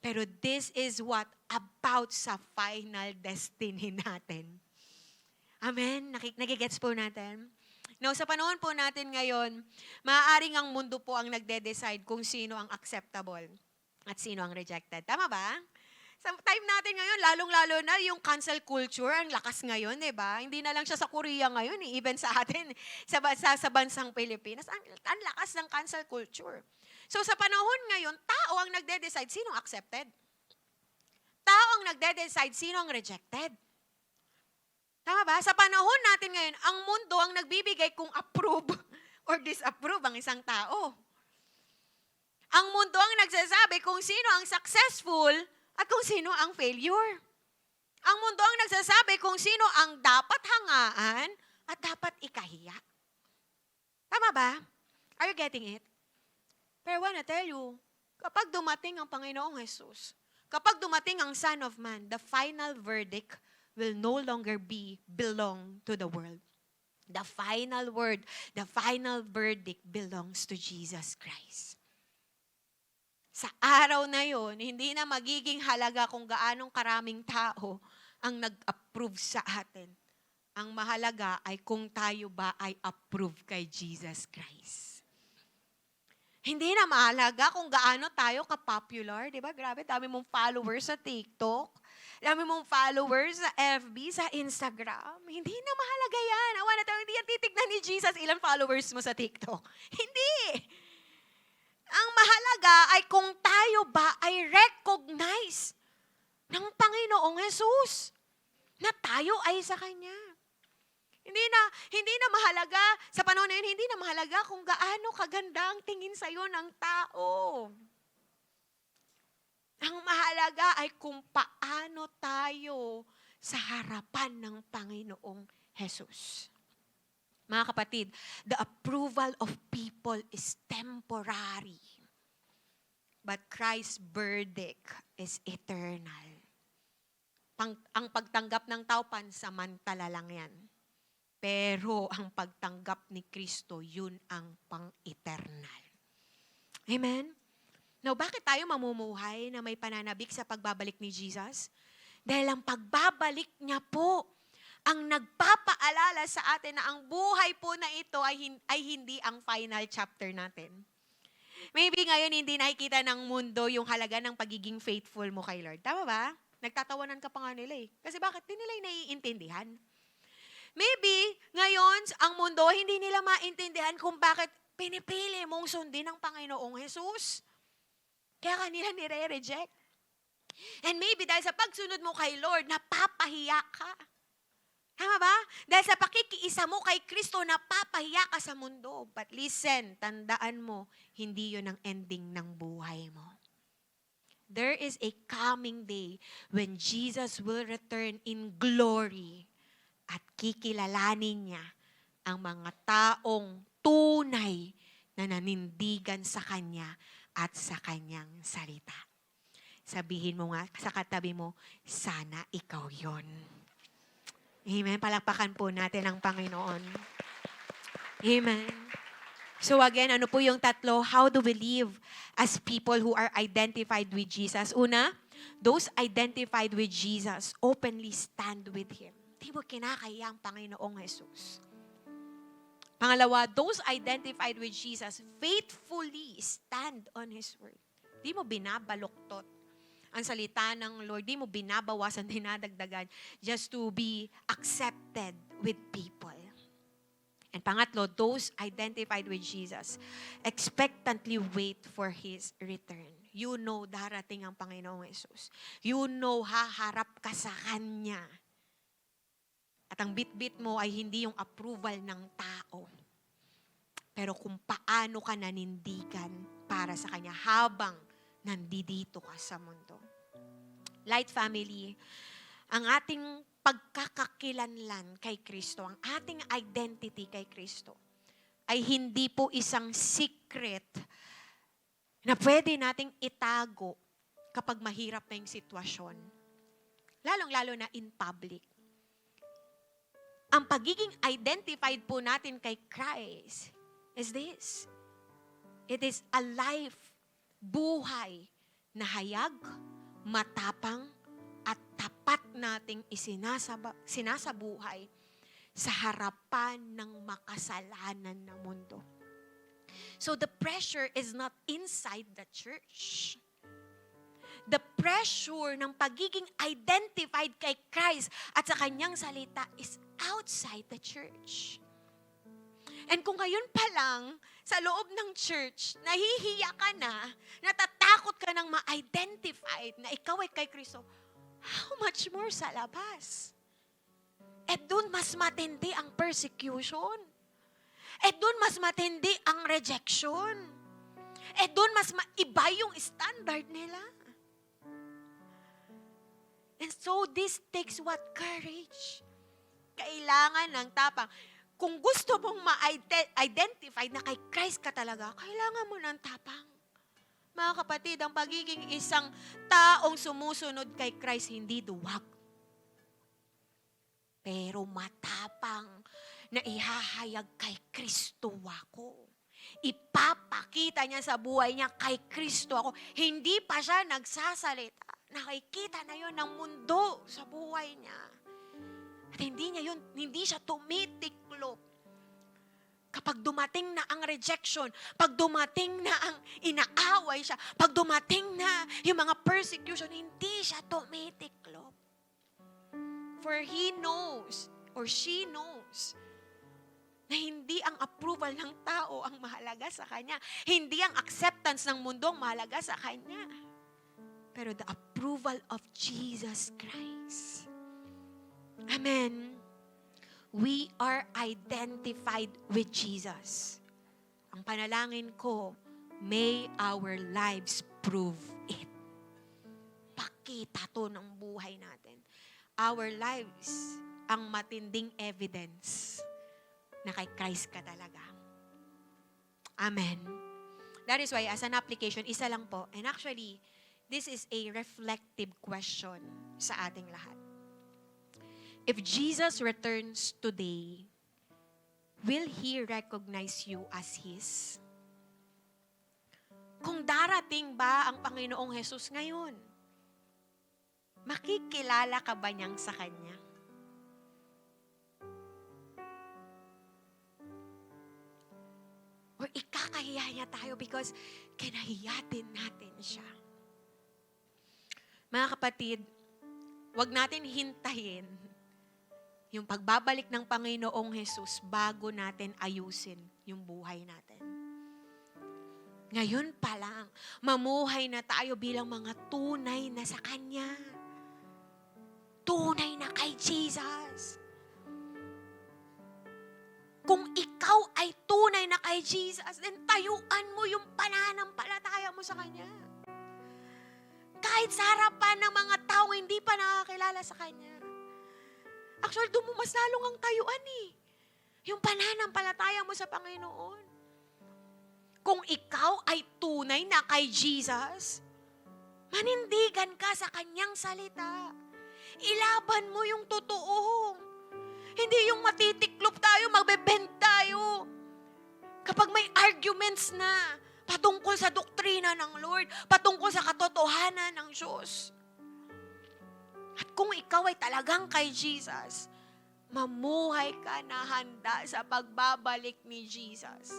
S1: Pero this is what about sa final destiny natin. Amen? Nagigets po natin? No, sa panahon po natin ngayon, maaaring ang mundo po ang nagde-decide kung sino ang acceptable at sino ang rejected. Tama ba? Sa time natin ngayon, lalong-lalo na yung cancel culture, ang lakas ngayon, di ba? Hindi na lang siya sa Korea ngayon, even sa atin, sa bansang Pilipinas, ang lakas ng cancel culture. So sa panahon ngayon, tao ang nagde-decide sino ang accepted. Tao ang nagde-decide sino ang rejected. Tama ba? Sa panahon natin ngayon, ang mundo ang nagbibigay kung approve or disapprove ang isang tao. Ang mundo ang nagsasabi kung sino ang successful at kung sino ang failure. Ang mundo ang nagsasabi kung sino ang dapat hangaan at dapat ikahiya. Tama ba? Are you getting it? Pero I wanna tell you, kapag dumating ang Panginoong Jesus, kapag dumating ang Son of Man, the final verdict will no longer belong to the world. The final word, the final verdict belongs to Jesus Christ. Sa araw na yon, hindi na magiging halaga kung gaanong karaming tao ang nag-approve sa atin. Ang mahalaga ay kung tayo ba ay approve kay Jesus Christ. Hindi na mahalaga kung gaano tayo ka-popular. Diba? Grabe, dami mong followers sa TikTok. Dami mong followers sa FB, sa Instagram. Hindi na mahalaga yan. Awan na tayo, hindi yan titignan ni Jesus ilan followers mo sa TikTok. Hindi. Ang mahalaga ay kung tayo ba ay recognize ng Panginoong Jesus na tayo ay sa Kanya. Hindi na mahalaga, sa panahon na yun, hindi na mahalaga kung gaano kaganda ang tingin sa'yo ng tao. Ang mahalaga ay kung paano tayo sa harapan ng Panginoong Jesus. Mga kapatid, the approval of people is temporary. But Christ's verdict is eternal. Ang pagtanggap ng tao, pansamantala lang yan. Pero ang pagtanggap ni Kristo, yun ang pang-eternal. Amen? Now, bakit tayo mamumuhay na may pananabik sa pagbabalik ni Jesus? Dahil ang pagbabalik niya po, ang nagpapaalala sa atin na ang buhay po na ito ay hindi ang final chapter natin. Maybe ngayon hindi nakikita ng mundo yung halaga ng pagiging faithful mo kay Lord. Tama ba? Nagtatawanan ka pa nga nila eh. Kasi bakit? Hindi nila naiintindihan. Maybe ngayon ang mundo hindi nila maintindihan kung bakit pinipili mong sundin ng Panginoong Jesus. Kaya kanila nire-reject. And maybe dahil sa pagsunod mo kay Lord, napapahiya ka. Tama ba? Dahil sa pakikiisa mo kay Kristo, napapahiya ka sa mundo. But listen, tandaan mo, hindi yun ang ending ng buhay mo. There is a coming day when Jesus will return in glory at kikilalanin niya ang mga taong tunay na nanindigan sa Kanya at sa Kanyang salita. Sabihin mo nga sa katabi mo, sana ikaw yon. Amen. Palakpakan po natin ang Panginoon. Amen. So again, ano po yung tatlo? How do we live as people who are identified with Jesus? Una, those identified with Jesus openly stand with Him. Di mo kinakaya ang Panginoong Jesus. Pangalawa, those identified with Jesus faithfully stand on His word. Di mo binabaluktot ang salita ng Lord. Di mo binabawasan, dinadagdagan just to be accepted with people. And pangatlo, those identified with Jesus expectantly wait for His return. You know, darating ang Panginoong Jesus. You know, haharap ka sa Kanya. At ang bit-bit mo ay hindi yung approval ng tao. Pero kung paano ka nanindigan para sa Kanya habang nandito ka sa mundo. Light family, ang ating pagkakakilanlan kay Kristo, ang ating identity kay Kristo, ay hindi po isang secret na pwede nating itago kapag mahirap na yung sitwasyon. Lalong-lalo na in public. Ang pagiging identified po natin kay Christ is this. It is a life, buhay na hayag, matapang, at tapat nating sinasabuhay sa harapan ng makasalanan na mundo. So the pressure is not inside the church. The pressure ng pagiging identified kay Christ at sa kanyang salita is outside the church. And kung ngayon pa lang, sa loob ng church, nahihiya ka na, natatakot ka nang ma-identified na ikaw ay kay Kristo, how much more sa labas? At doon mas matindi ang persecution. At doon mas matindi ang rejection. At doon mas iba yung standard nila. And so this takes what? Courage. Kailangan ng tapang. Kung gusto mong ma-identify na kay Christ ka talaga, kailangan mo ng tapang. Mga kapatid, ang pagiging isang taong sumusunod kay Christ, hindi duwag. Pero matapang na ihahayag kay Kristo ako. Ipapakita niya sa buhay niya kay Kristo ako. Hindi pa siya nagsasalita. Nakikita na yon ng mundo sa buhay niya. At hindi siya tumitiklop. Kapag dumating na ang rejection, pag dumating na ang inaaway siya, pag dumating na yung mga persecution, hindi siya tumitiklop. For he knows, or she knows, na hindi ang approval ng tao ang mahalaga sa kanya. Hindi ang acceptance ng mundo ang mahalaga sa kanya. Pero the approval of Jesus Christ. Amen. We are identified with Jesus. Ang panalangin ko, may our lives prove it. Pakita to ng buhay natin. Our lives ang matinding evidence na kay Christ ka talaga. Amen. That is why, as an application, isa lang po. And actually, this is a reflective question sa ating lahat. If Jesus returns today, will He recognize you as His? Kung darating ba ang Panginoong Jesus ngayon, makikilala ka ba niyang sa Kanya? Or ikakahiya niya tayo because kinahiya din natin siya. Mga kapatid, wag natin hintayin yung pagbabalik ng Panginoong Jesus bago natin ayusin yung buhay natin. Ngayon pa lang, mamuhay na tayo bilang mga tunay na sa Kanya. Tunay na kay Jesus. Kung ikaw ay tunay na kay Jesus, then tayuan mo yung pananampalataya mo sa Kanya. Kahit sa harapan ng mga tao hindi pa nakakilala sa Kanya. Actually, doon mo mas lalong ang tayuan eh. Yung pananampalataya mo sa Panginoon. Kung ikaw ay tunay na kay Jesus, manindigan ka sa Kanyang salita. Ilaban mo yung totoo. Hindi yung matitiklop tayo, magbebend tayo. Kapag may arguments na patungkol sa doktrina ng Lord, patungkol sa katotohanan ng Diyos. At kung ikaw ay talagang kay Jesus, mamuhay ka na handa sa pagbabalik ni Jesus.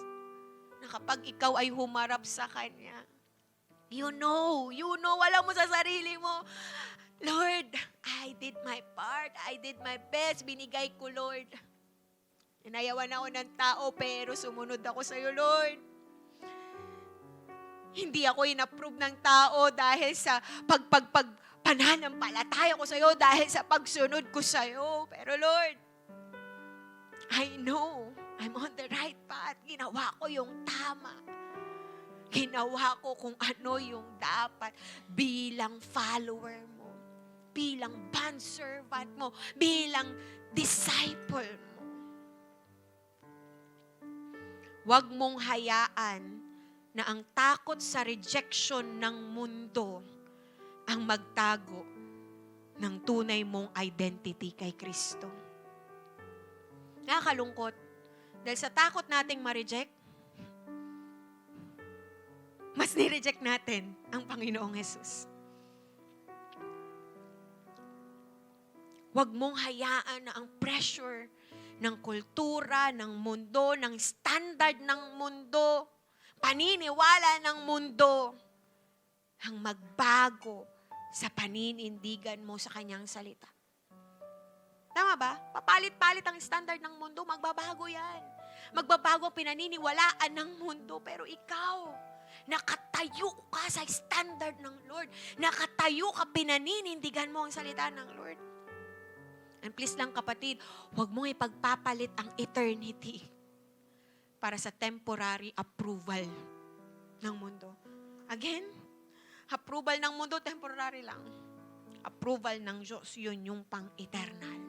S1: Na kapag ikaw ay humarap sa Kanya, you know, alam mo sa sarili mo, Lord, I did my part. I did my best. Binigay ko, Lord. Inayawan ako ng tao, pero sumunod ako sa iyo, Lord. Hindi ako inapprove ng tao dahil sa pananampalataya ko sa iyo, dahil sa pagsunod ko sa iyo. Pero Lord, I know I'm on the right path. Ginawa ko yung tama. Ginawa ko kung ano yung dapat bilang follower mo, bilang bondservant mo, bilang disciple mo. Huwag mong hayaan na ang takot sa rejection ng mundo ang magtago ng tunay mong identity kay Kristo. Nakakalungkot. Dahil sa takot nating ma-reject, mas ni-reject natin ang Panginoong Jesus. Huwag mong hayaan na ang pressure ng kultura, ng mundo, ng standard ng mundo, paniniwala ng mundo, ang magbago sa paninindigan mo sa kanyang salita. Tama ba? Papalit-palit ang standard ng mundo, magbabago yan. Magbabago ang pinaniniwalaan ng mundo, pero ikaw, nakatayo ka sa standard ng Lord. Nakatayo ka, pinaninindigan mo ang salita ng Lord. And please lang kapatid, huwag mong ipagpapalit ang eternity para sa temporary approval ng mundo. Again, approval ng mundo, temporary lang. Approval ng Diyos, yun yung pang-eternal.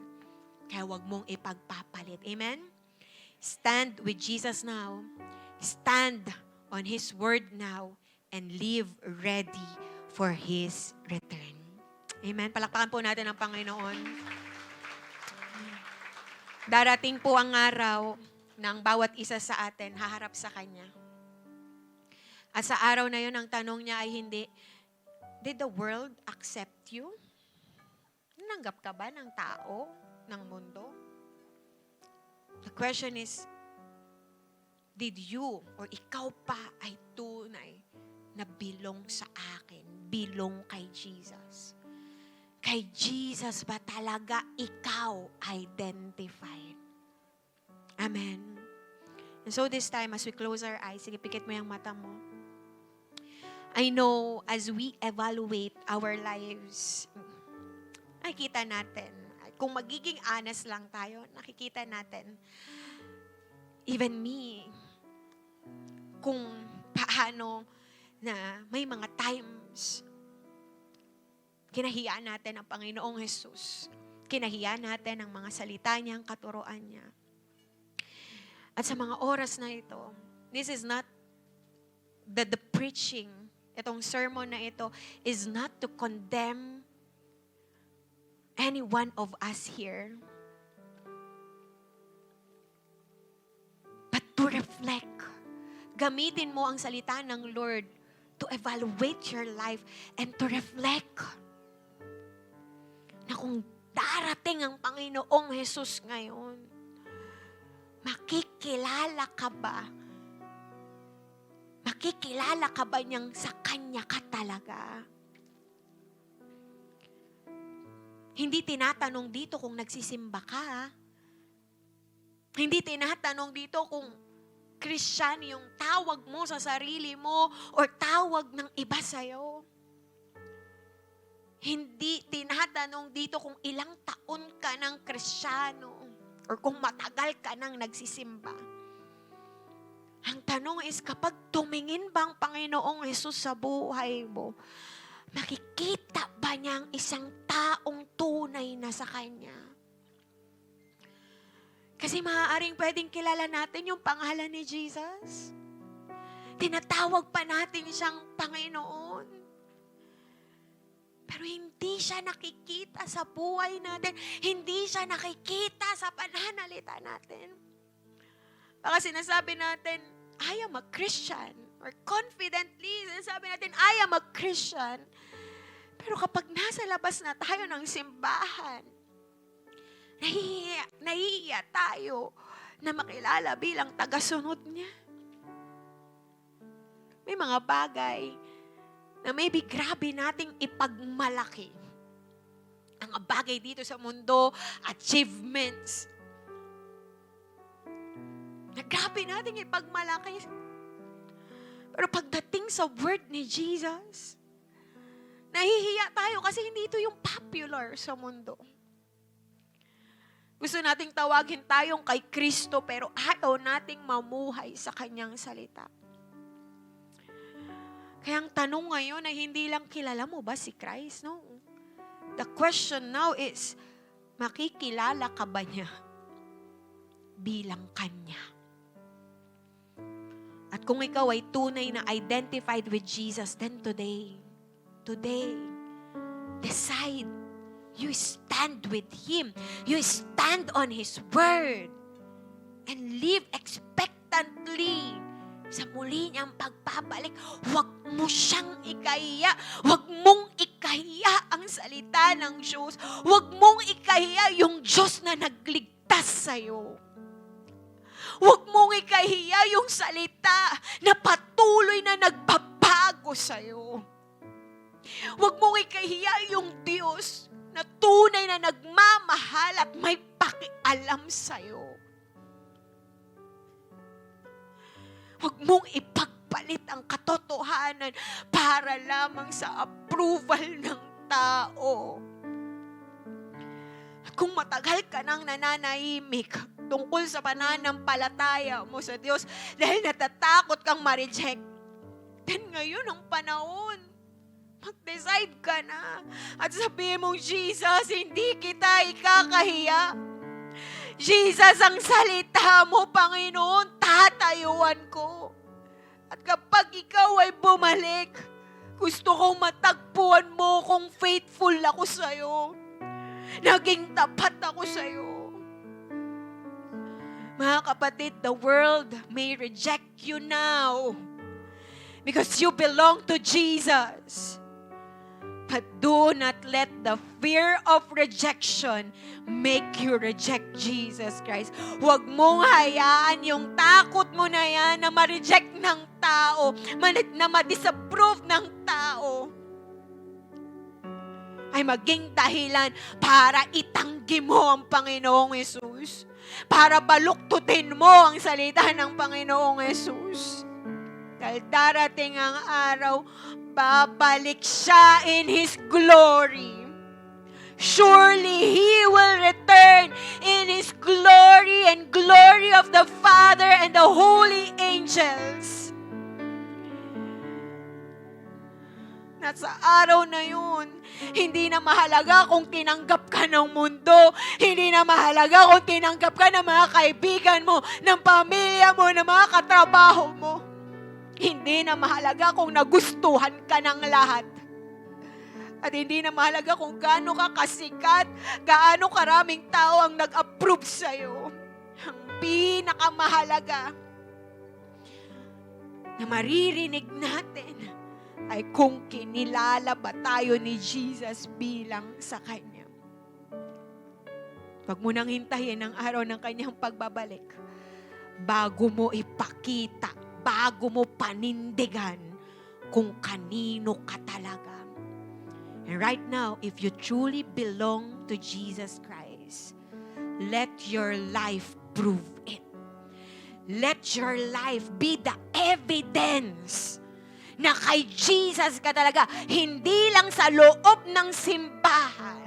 S1: Kaya huwag mong ipagpapalit. Amen? Stand with Jesus now. Stand on His word now and live ready for His return. Amen? Palakpakan po natin ang Panginoon. Darating po ang araw ng bawat isa sa atin haharap sa Kanya. At sa araw na yun, ang tanong niya ay hindi, did the world accept you? Nanggap ka ba ng tao, ng mundo? The question is, did you or ikaw pa ay tunay na bilong sa akin, bilong kay Jesus? Kay Jesus ba talaga ikaw identified? Amen. And so this time, as we close our eyes, sige, pikit mo yung mata mo. I know as we evaluate our lives, nakikita natin, kung magiging honest lang tayo, nakikita natin, even me, kung paano na may mga times, kinahiya natin ang Panginoong Jesus. Kinahiya natin ang mga salita niya, ang katuroan niya. At sa mga oras na ito, this is not the preaching, itong sermon na ito, is not to condemn any one of us here, but to reflect. Gamitin mo ang salita ng Lord to evaluate your life and to reflect na kung darating ang Panginoong Jesus ngayon, makikilala ka ba? Makikilala ka ba niyang sa Kanya ka talaga? Hindi tinatanong dito kung nagsisimba ka. Hindi tinatanong dito kung Christian yung tawag mo sa sarili mo or tawag ng iba sa'yo. Hindi tinatanong dito kung ilang taon ka ng Kristiyano or kung matagal ka nang nagsisimba. Ang tanong is, kapag tumingin ba ang Panginoong Jesus sa buhay mo, makikita ba niya ang isang taong tunay na sa Kanya? Kasi maaaring pwedeng kilala natin yung pangalan ni Jesus. Tinatawag pa natin siyang Panginoon. Pero hindi siya nakikita sa buhay natin. Hindi siya nakikita sa pananalita natin. Baka sinasabi natin, I am a Christian. Or confidently, sinasabi natin, I am a Christian. Pero kapag nasa labas na tayo ng simbahan, nahihiya tayo na makilala bilang tagasunod niya. May mga bagay na maybe grabe nating ipagmalaki. Ang bagay dito sa mundo, achievements. Na grabe nating ipagmalaki. Pero pagdating sa word ni Jesus, nahihiya tayo kasi hindi ito yung popular sa mundo. Gusto nating tawagin tayong kay Kristo pero ayaw nating mamuhay sa Kanyang salita. Kaya ang tanong ngayon ay hindi lang kilala mo ba si Christ, no? The question now is, makikilala ka ba niya bilang Kanya? At kung ikaw ay tunay na identified with Jesus, then today, decide. You stand with Him. You stand on His word. And live expectantly sa muli niyang pagpapalik. Huwag mo siyang ikahiya. Huwag mong ikahiya ang salita ng Diyos. Huwag mong ikahiya yung Diyos na nagligtas ligtas sa'yo. Huwag mong ikahiya yung salita na patuloy na nagbabago sa'yo. Huwag mong ikahiya yung Diyos na tunay na nagmamahal at may pakialam sa'yo. Huwag mong ipagpalit ang katotohanan para lamang sa approval ng tao. At kung matagal ka nang nananahimik tungkol sa pananampalataya mo sa Diyos dahil natatakot kang ma-reject, then ngayon ang panahon, mag-decide ka na at sabihin mo, Jesus, hindi kita ikakahiya. Jesus, ang salita mo, Panginoon, tatayuan ko. At kapag ikaw ay bumalik, gusto kong matagpuan mo kung faithful ako sa'yo. Naging tapat ako sa'yo. Mga kapatid, the world may reject you now because you belong to Jesus. But do not let the fear of rejection make you reject Jesus Christ. Huwag mong hayaan yung takot mo na yan na ma-reject ng tao, na ma-disapprove ng tao, ay maging dahilan para itanggi mo ang Panginoong Yesus. Para baluktutin mo ang salita ng Panginoong Yesus. Dahil darating ang araw, babalik siya in His glory. Surely He will return in His glory and glory of the Father and the holy angels. At sa araw na yun, hindi na mahalaga kung tinanggap ka ng mundo, hindi na mahalaga kung tinanggap ka ng mga kaibigan mo, ng pamilya mo, ng mga katrabaho mo. Hindi na mahalaga kung nagustuhan ka ng lahat. At hindi na mahalaga kung gaano ka kasikat, gaano karaming tao ang nag-approve sa'yo. Ang pinakamahalaga na maririnig natin ay kung kinilala ba tayo ni Jesus bilang sa Kanya. Huwag mo nang hintayin ang araw ng Kanyang pagbabalik bago mo ipakita, bago mo panindigan kung kanino ka talaga. And right now, if you truly belong to Jesus Christ, let your life prove it. Let your life be the evidence na kay Jesus ka talaga, hindi lang sa loob ng simbahan,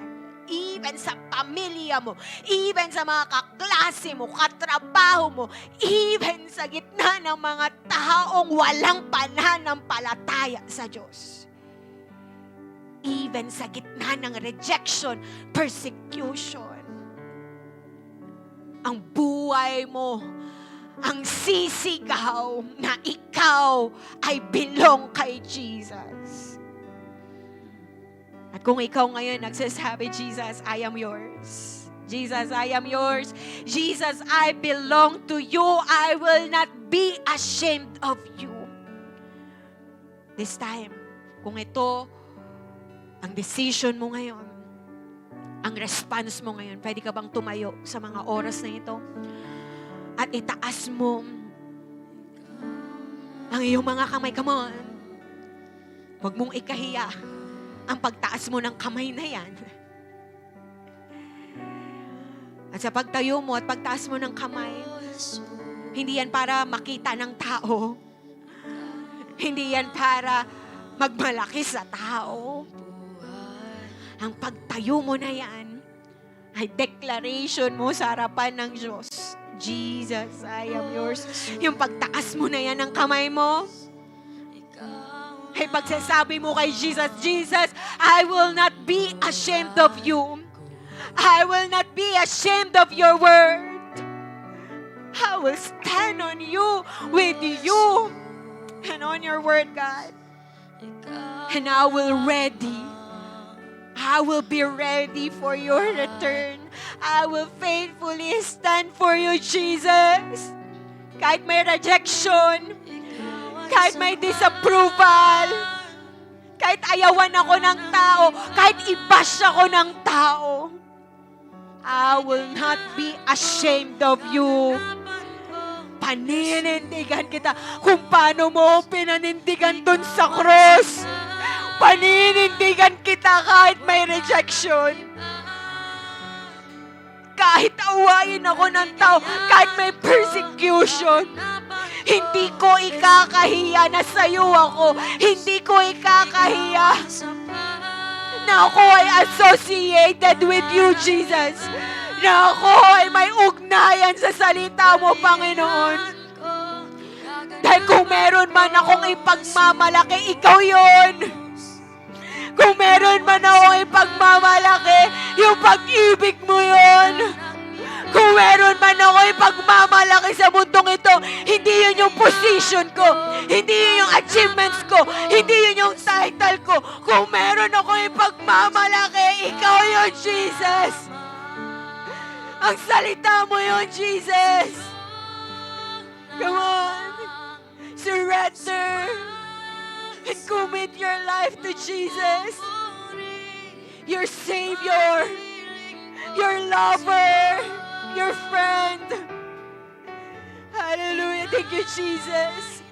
S1: even sa pamilya mo, even sa mga kaklase mo, katrabaho mo, even sa gitna ng mga taong walang pananampalataya sa Diyos. Even sa gitna ng rejection, persecution, ang buhay mo, ang sisigaw na ikaw ay belong kay Jesus. At kung ikaw ngayon nagsasabi, Jesus, I am yours. Jesus, I am yours. Jesus, I belong to you. I will not be ashamed of you. This time, kung ito ang decision mo ngayon, ang response mo ngayon, pwede ka bang tumayo sa mga oras na ito? At itaas mo ang iyong mga kamay. Come on. Huwag mong ikahiya ang pagtaas mo ng kamay na yan. At sa pagtayo mo at pagtaas mo ng kamay, hindi yan para makita ng tao. Hindi yan para magmalaki sa tao. Ang pagtayo mo na yan ay declaration mo sa harapan ng Diyos. Jesus, I am yours. Yung pagtaas mo na yan ng kamay mo, ay pagsasabi mo kay Jesus, Jesus, I will not be ashamed of you. I will not be ashamed of your word. I will stand on you, with you, and on your word, God. And I will be ready for your return. I will faithfully stand for you, Jesus. Kahit may rejection, kahit may disapproval, kahit ayawan ako ng tao, kahit i-bash ako ng tao, I will not be ashamed of you. Paninindigan kita kung paano mo pinanindigan dun sa cross. Paninindigan kita kahit may rejection. Kahit awayin ako ng tao, kahit may persecution, hindi ko ikakahiya na sa'yo ako. Hindi ko ikakahiya na ako ay associated with you, Jesus. Na ako ay may ugnayan sa salita mo, Panginoon. Dahil kung meron man akong ipagmamalaki, ikaw yon. Kung meron man akong ipagmamalaki, yung pag-ibig mo yon. Kung meron man ako ipagmamalaki sa mundong ito, hindi yun yung position ko, hindi yun yung achievements ko, hindi yun yung title ko. Kung meron ako ipagmamalaki, ikaw yun, Jesus. Ang salita mo yun, Jesus. Come on. Surrender and commit your life to Jesus. Your Savior, your lover, your friend. Hallelujah. Thank you, Jesus.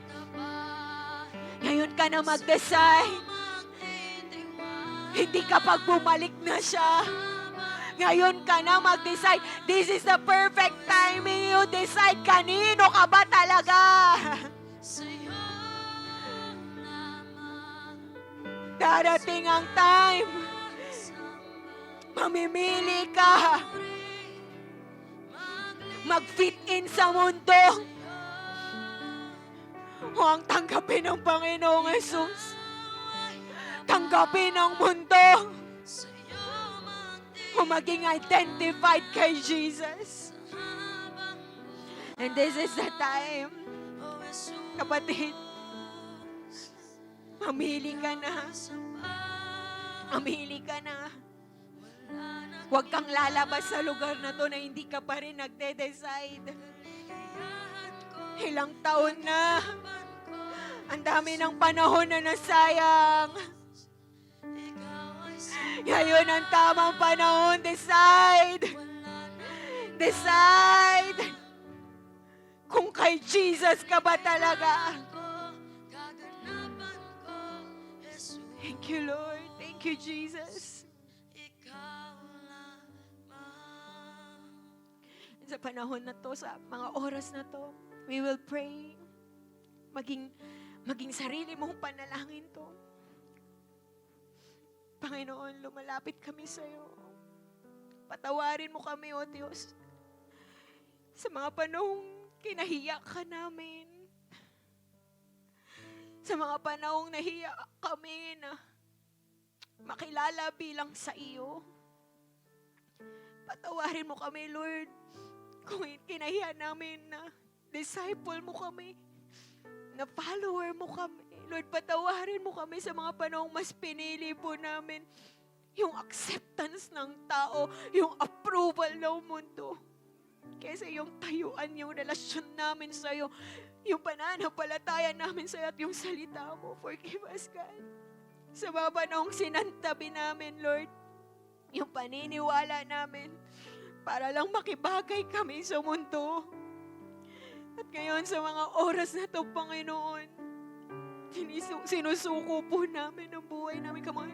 S1: Ngayon ka na mag-decide. Hindi kapag bumalik na siya. Ngayon ka na mag-decide. This is the perfect timing. You decide kanino ka ba talaga. Darating ang time. Mamimili ka. Mag-fit in sa mundo. O ang tanggapin ng Panginoong Jesus. Tanggapin ang mundo. O maging identified kay Jesus. And this is the time, kapatid, mamili ka na. Mamili ka na. Huwag kang lalabas sa lugar na to na hindi ka pa rin nagde-decide. Ilang taon na. Ang dami ng panahon na nasayang. Ngayon ang tamang panahon. Decide. Decide. Kung kay Jesus ka ba talaga. Thank you, Lord. Thank you, Jesus. Sa panahon na to, sa mga oras na to, we will pray. Maging sarili mong panalangin to. Panginoon, lumalapit kami sa iyo. Patawarin mo kami, O Diyos. Sa mga panahong kinahiya ka namin. Sa mga panahong nahiya kami na makilala bilang sa iyo. Patawarin mo kami, Lord. Kung kinahiya namin na disciple mo kami, na follower mo kami. Lord, patawarin mo kami sa mga panahong mas pinili po namin yung acceptance ng tao, yung approval ng mundo. Kaysa yung tayuan, yung relasyon namin sa iyo, yung pananampalataya namin sa iyo at yung salita mo. Forgive us, God. Sa mga panahong sinantabi namin, Lord, yung paniniwala namin, para lang makibagay kami sa mundo. At ngayon sa mga oras na to, Panginoon, sinusuko po namin ang buhay namin. Come on.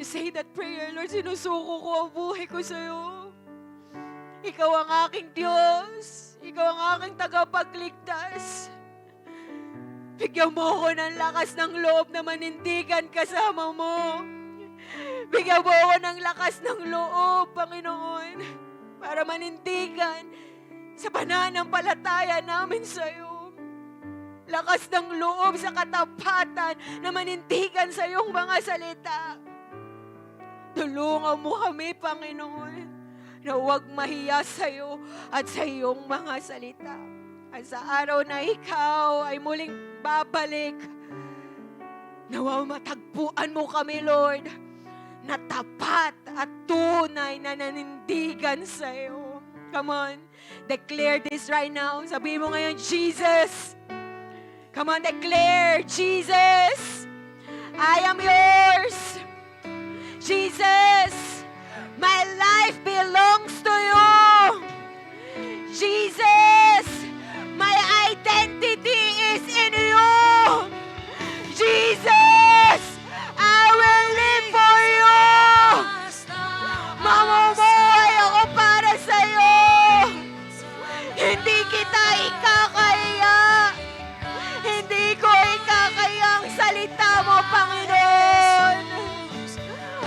S1: You say that prayer, Lord, sinusuko ko ang buhay ko sa iyo. Ikaw ang aking Diyos. Ikaw ang aking tagapagligtas. Bigyan mo ako ng lakas ng loob na manindigan kasama mo. Bigyan mo ako ng lakas ng loob, Panginoon, para manindigan sa pananampalataya namin sa iyo. Lakas ng loob sa katapatan na manindigan sa iyong mga salita. Tulungan mo kami, Panginoon, na huwag mahiya sa iyo at sa iyong mga salita. At sa araw na ikaw ay muling babalik, nawa matagpuan mo kami, Lord, na tapat at tunay na nanindigan sa iyo. Come on, declare this right now. Sabihin mo ngayon, Jesus. Come on, declare, Jesus, I am yours. Jesus, My life belongs to you. Jesus, my identity is in you. Jesus, I will live for you. Mamumuhay ako para sa'yo. Hindi kita ikakaya. Hindi ko ikakaya ang salita mo, Panginoon.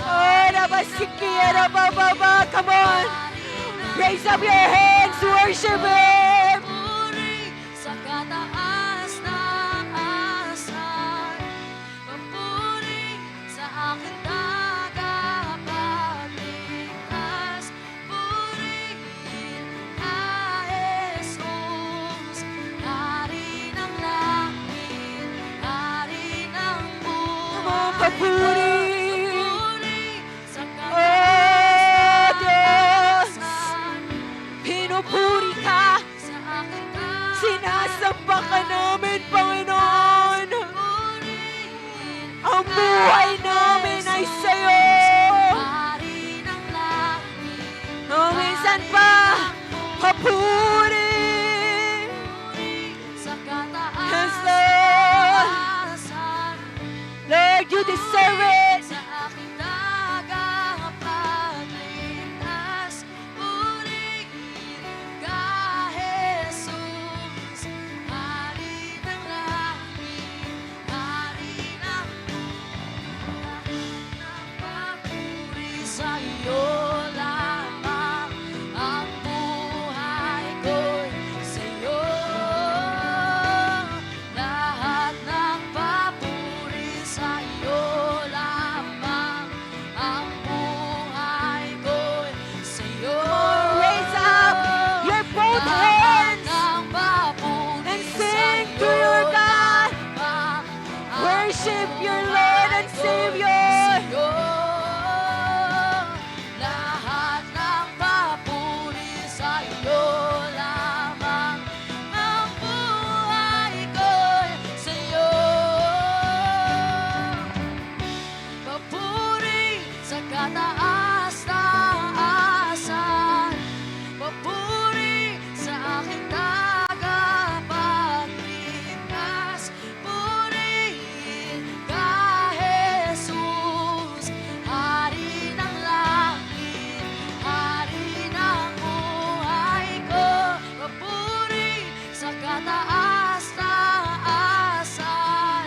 S1: Oh, nabasikiera bababa. Come on. Raise up your hands. Worship Him.
S2: Papuri sa kataas ng asan. Papuri sa aking tagapagligtas. Purihin ka, Jesus. Hari ng langit, hari ng buhay.
S1: Papuri.
S2: Papuri sa
S1: Oh,
S2: kataas ng
S1: Diyos.
S2: asan.
S1: Pinupuri ka.
S2: Sa aking
S1: Sinasamba ka namin, Panginoon.
S2: purihin
S1: Ang buhay namin ay sa'yo.
S2: hari ng langit.
S1: Oh, minsan pa, papuri.
S2: Sa
S1: Yes, Lord.
S2: kataasan.
S1: Lord, you deserve it.
S2: Sa aking tagapagligtas. Purihin ka, Jesus. Hari ng langit, hari ng papuri sa iyo lamang. Ang buhay ko'y sa iyo. Lahat ng papuri sa iyo lamang. Ang buhay ko'y sa iyo.
S1: Raise up your both hands
S2: Lahat ng papuri
S1: and
S2: sa
S1: sing to
S2: iyo
S1: your God.
S2: lamang. Ang
S1: Worship your Lord and Savior.
S2: sa'yo. Lahat ng papuri sa'yo lamang. Ang buhay ko'y sa'yo. Papuri sa kataas-taasan. Papuri sa aking tagapagligtas. Purihin ka, Jesus. Hari ng langit, hari ng buhay ko. Papuri sa kataas-taasan.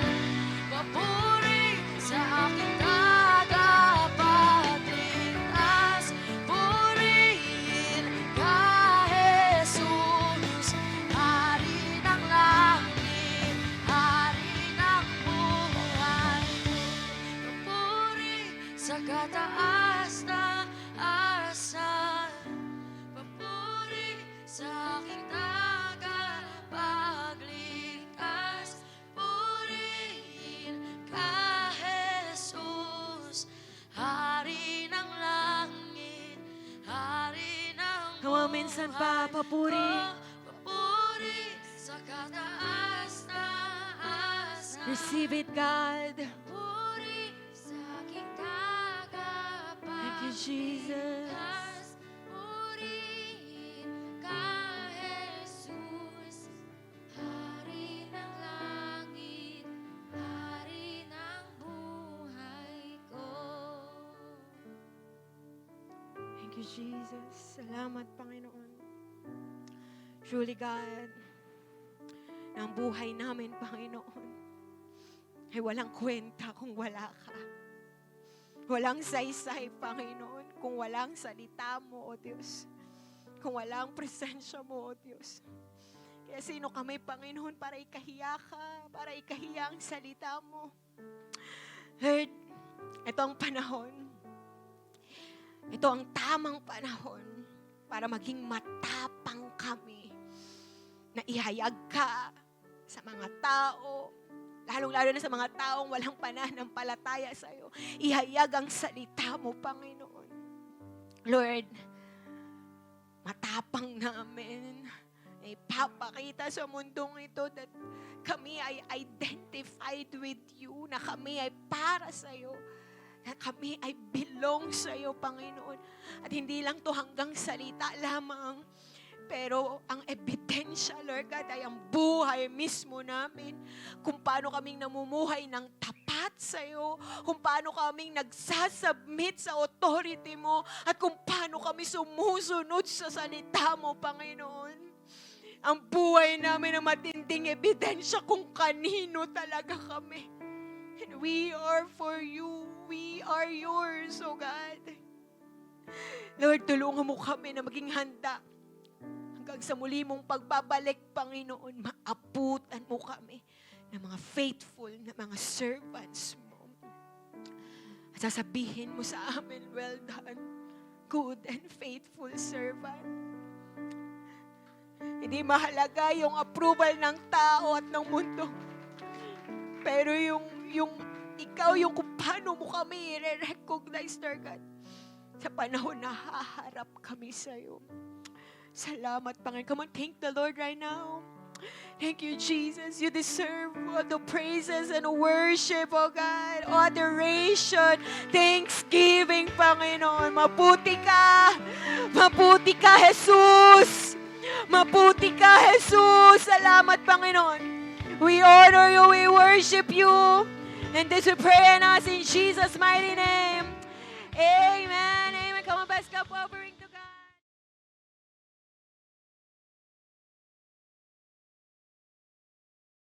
S2: Papuri sa aking tagapagligtas. Purihin ka, Jesus. Hari ng langit, hari ng buhay ko. Papuri sa kataas-taasan. Papuri sa aking tagapagligtas. Purihin ka, Jesus. Hari ng langit, hari ng
S1: Come on, minsan pa, papuri.
S2: Papuri sa kataas-taasan.
S1: Receive it, God.
S2: Puri sa aking
S1: Thank you, Jesus.
S2: tagapagligtas. Purihin ka, Jesus. Hari ng langit, hari ng buhay ko.
S1: Thank you, Jesus. Salamat, Panginoon. Truly, God, na ang buhay namin, Panginoon, ay walang kwenta kung wala ka. Walang saysay, Panginoon, kung walang salita mo, O Diyos. Kung walang presensya mo, O Diyos. Kaya sino kami, Panginoon, para ikahiya ka, para ikahiya ang salita mo. Lord, ito ang panahon. Ito ang tamang panahon para maging matapang kami na ihayag ka sa mga tao, lalong-lalo na sa mga taong walang pananampalataya sa iyo. Ihayag ang salita mo, Panginoon. Lord, matapang namin ipapakita sa mundong ito that kami ay identified with you, na kami ay para sa iyo. na kami ay belong sa iyo, Panginoon. At hindi lang to hanggang salita lamang, pero ang ebidensya, Lord God, ay ang buhay mismo namin. Kung paano kaming namumuhay ng tapat sa iyo, kung paano kaming nagsasubmit sa authority mo, at kung paano kami sumusunod sa salita mo, Panginoon. Ang buhay namin na matinding ebidensya kung kanino talaga kami. And we are for you. We are yours, oh God. Lord, tulungan mo kami na maging handa hanggang sa muli mong pagbabalik, Panginoon. Maabutan mo kami ng mga faithful na mga servants mo. At sasabihin mo sa amin, well done, good and faithful servant. Hindi mahalaga yung approval ng tao at ng mundo. Pero yung ikaw, yung kung paano mo kami i-recognize, Lord God, sa panahon na haharap kami sa iyo. Salamat, Panginoon. Come on, thank the Lord right now. Thank you, Jesus. You deserve all the praises and worship, oh God. Adoration, thanksgiving, Panginoon. Mabuti ka. Mabuti ka, Jesus. Mabuti ka, Jesus. Salamat, Panginoon. We honor you, we worship you. And this we pray and ask in Jesus' mighty name. Amen. Amen. Come on, best cup offering.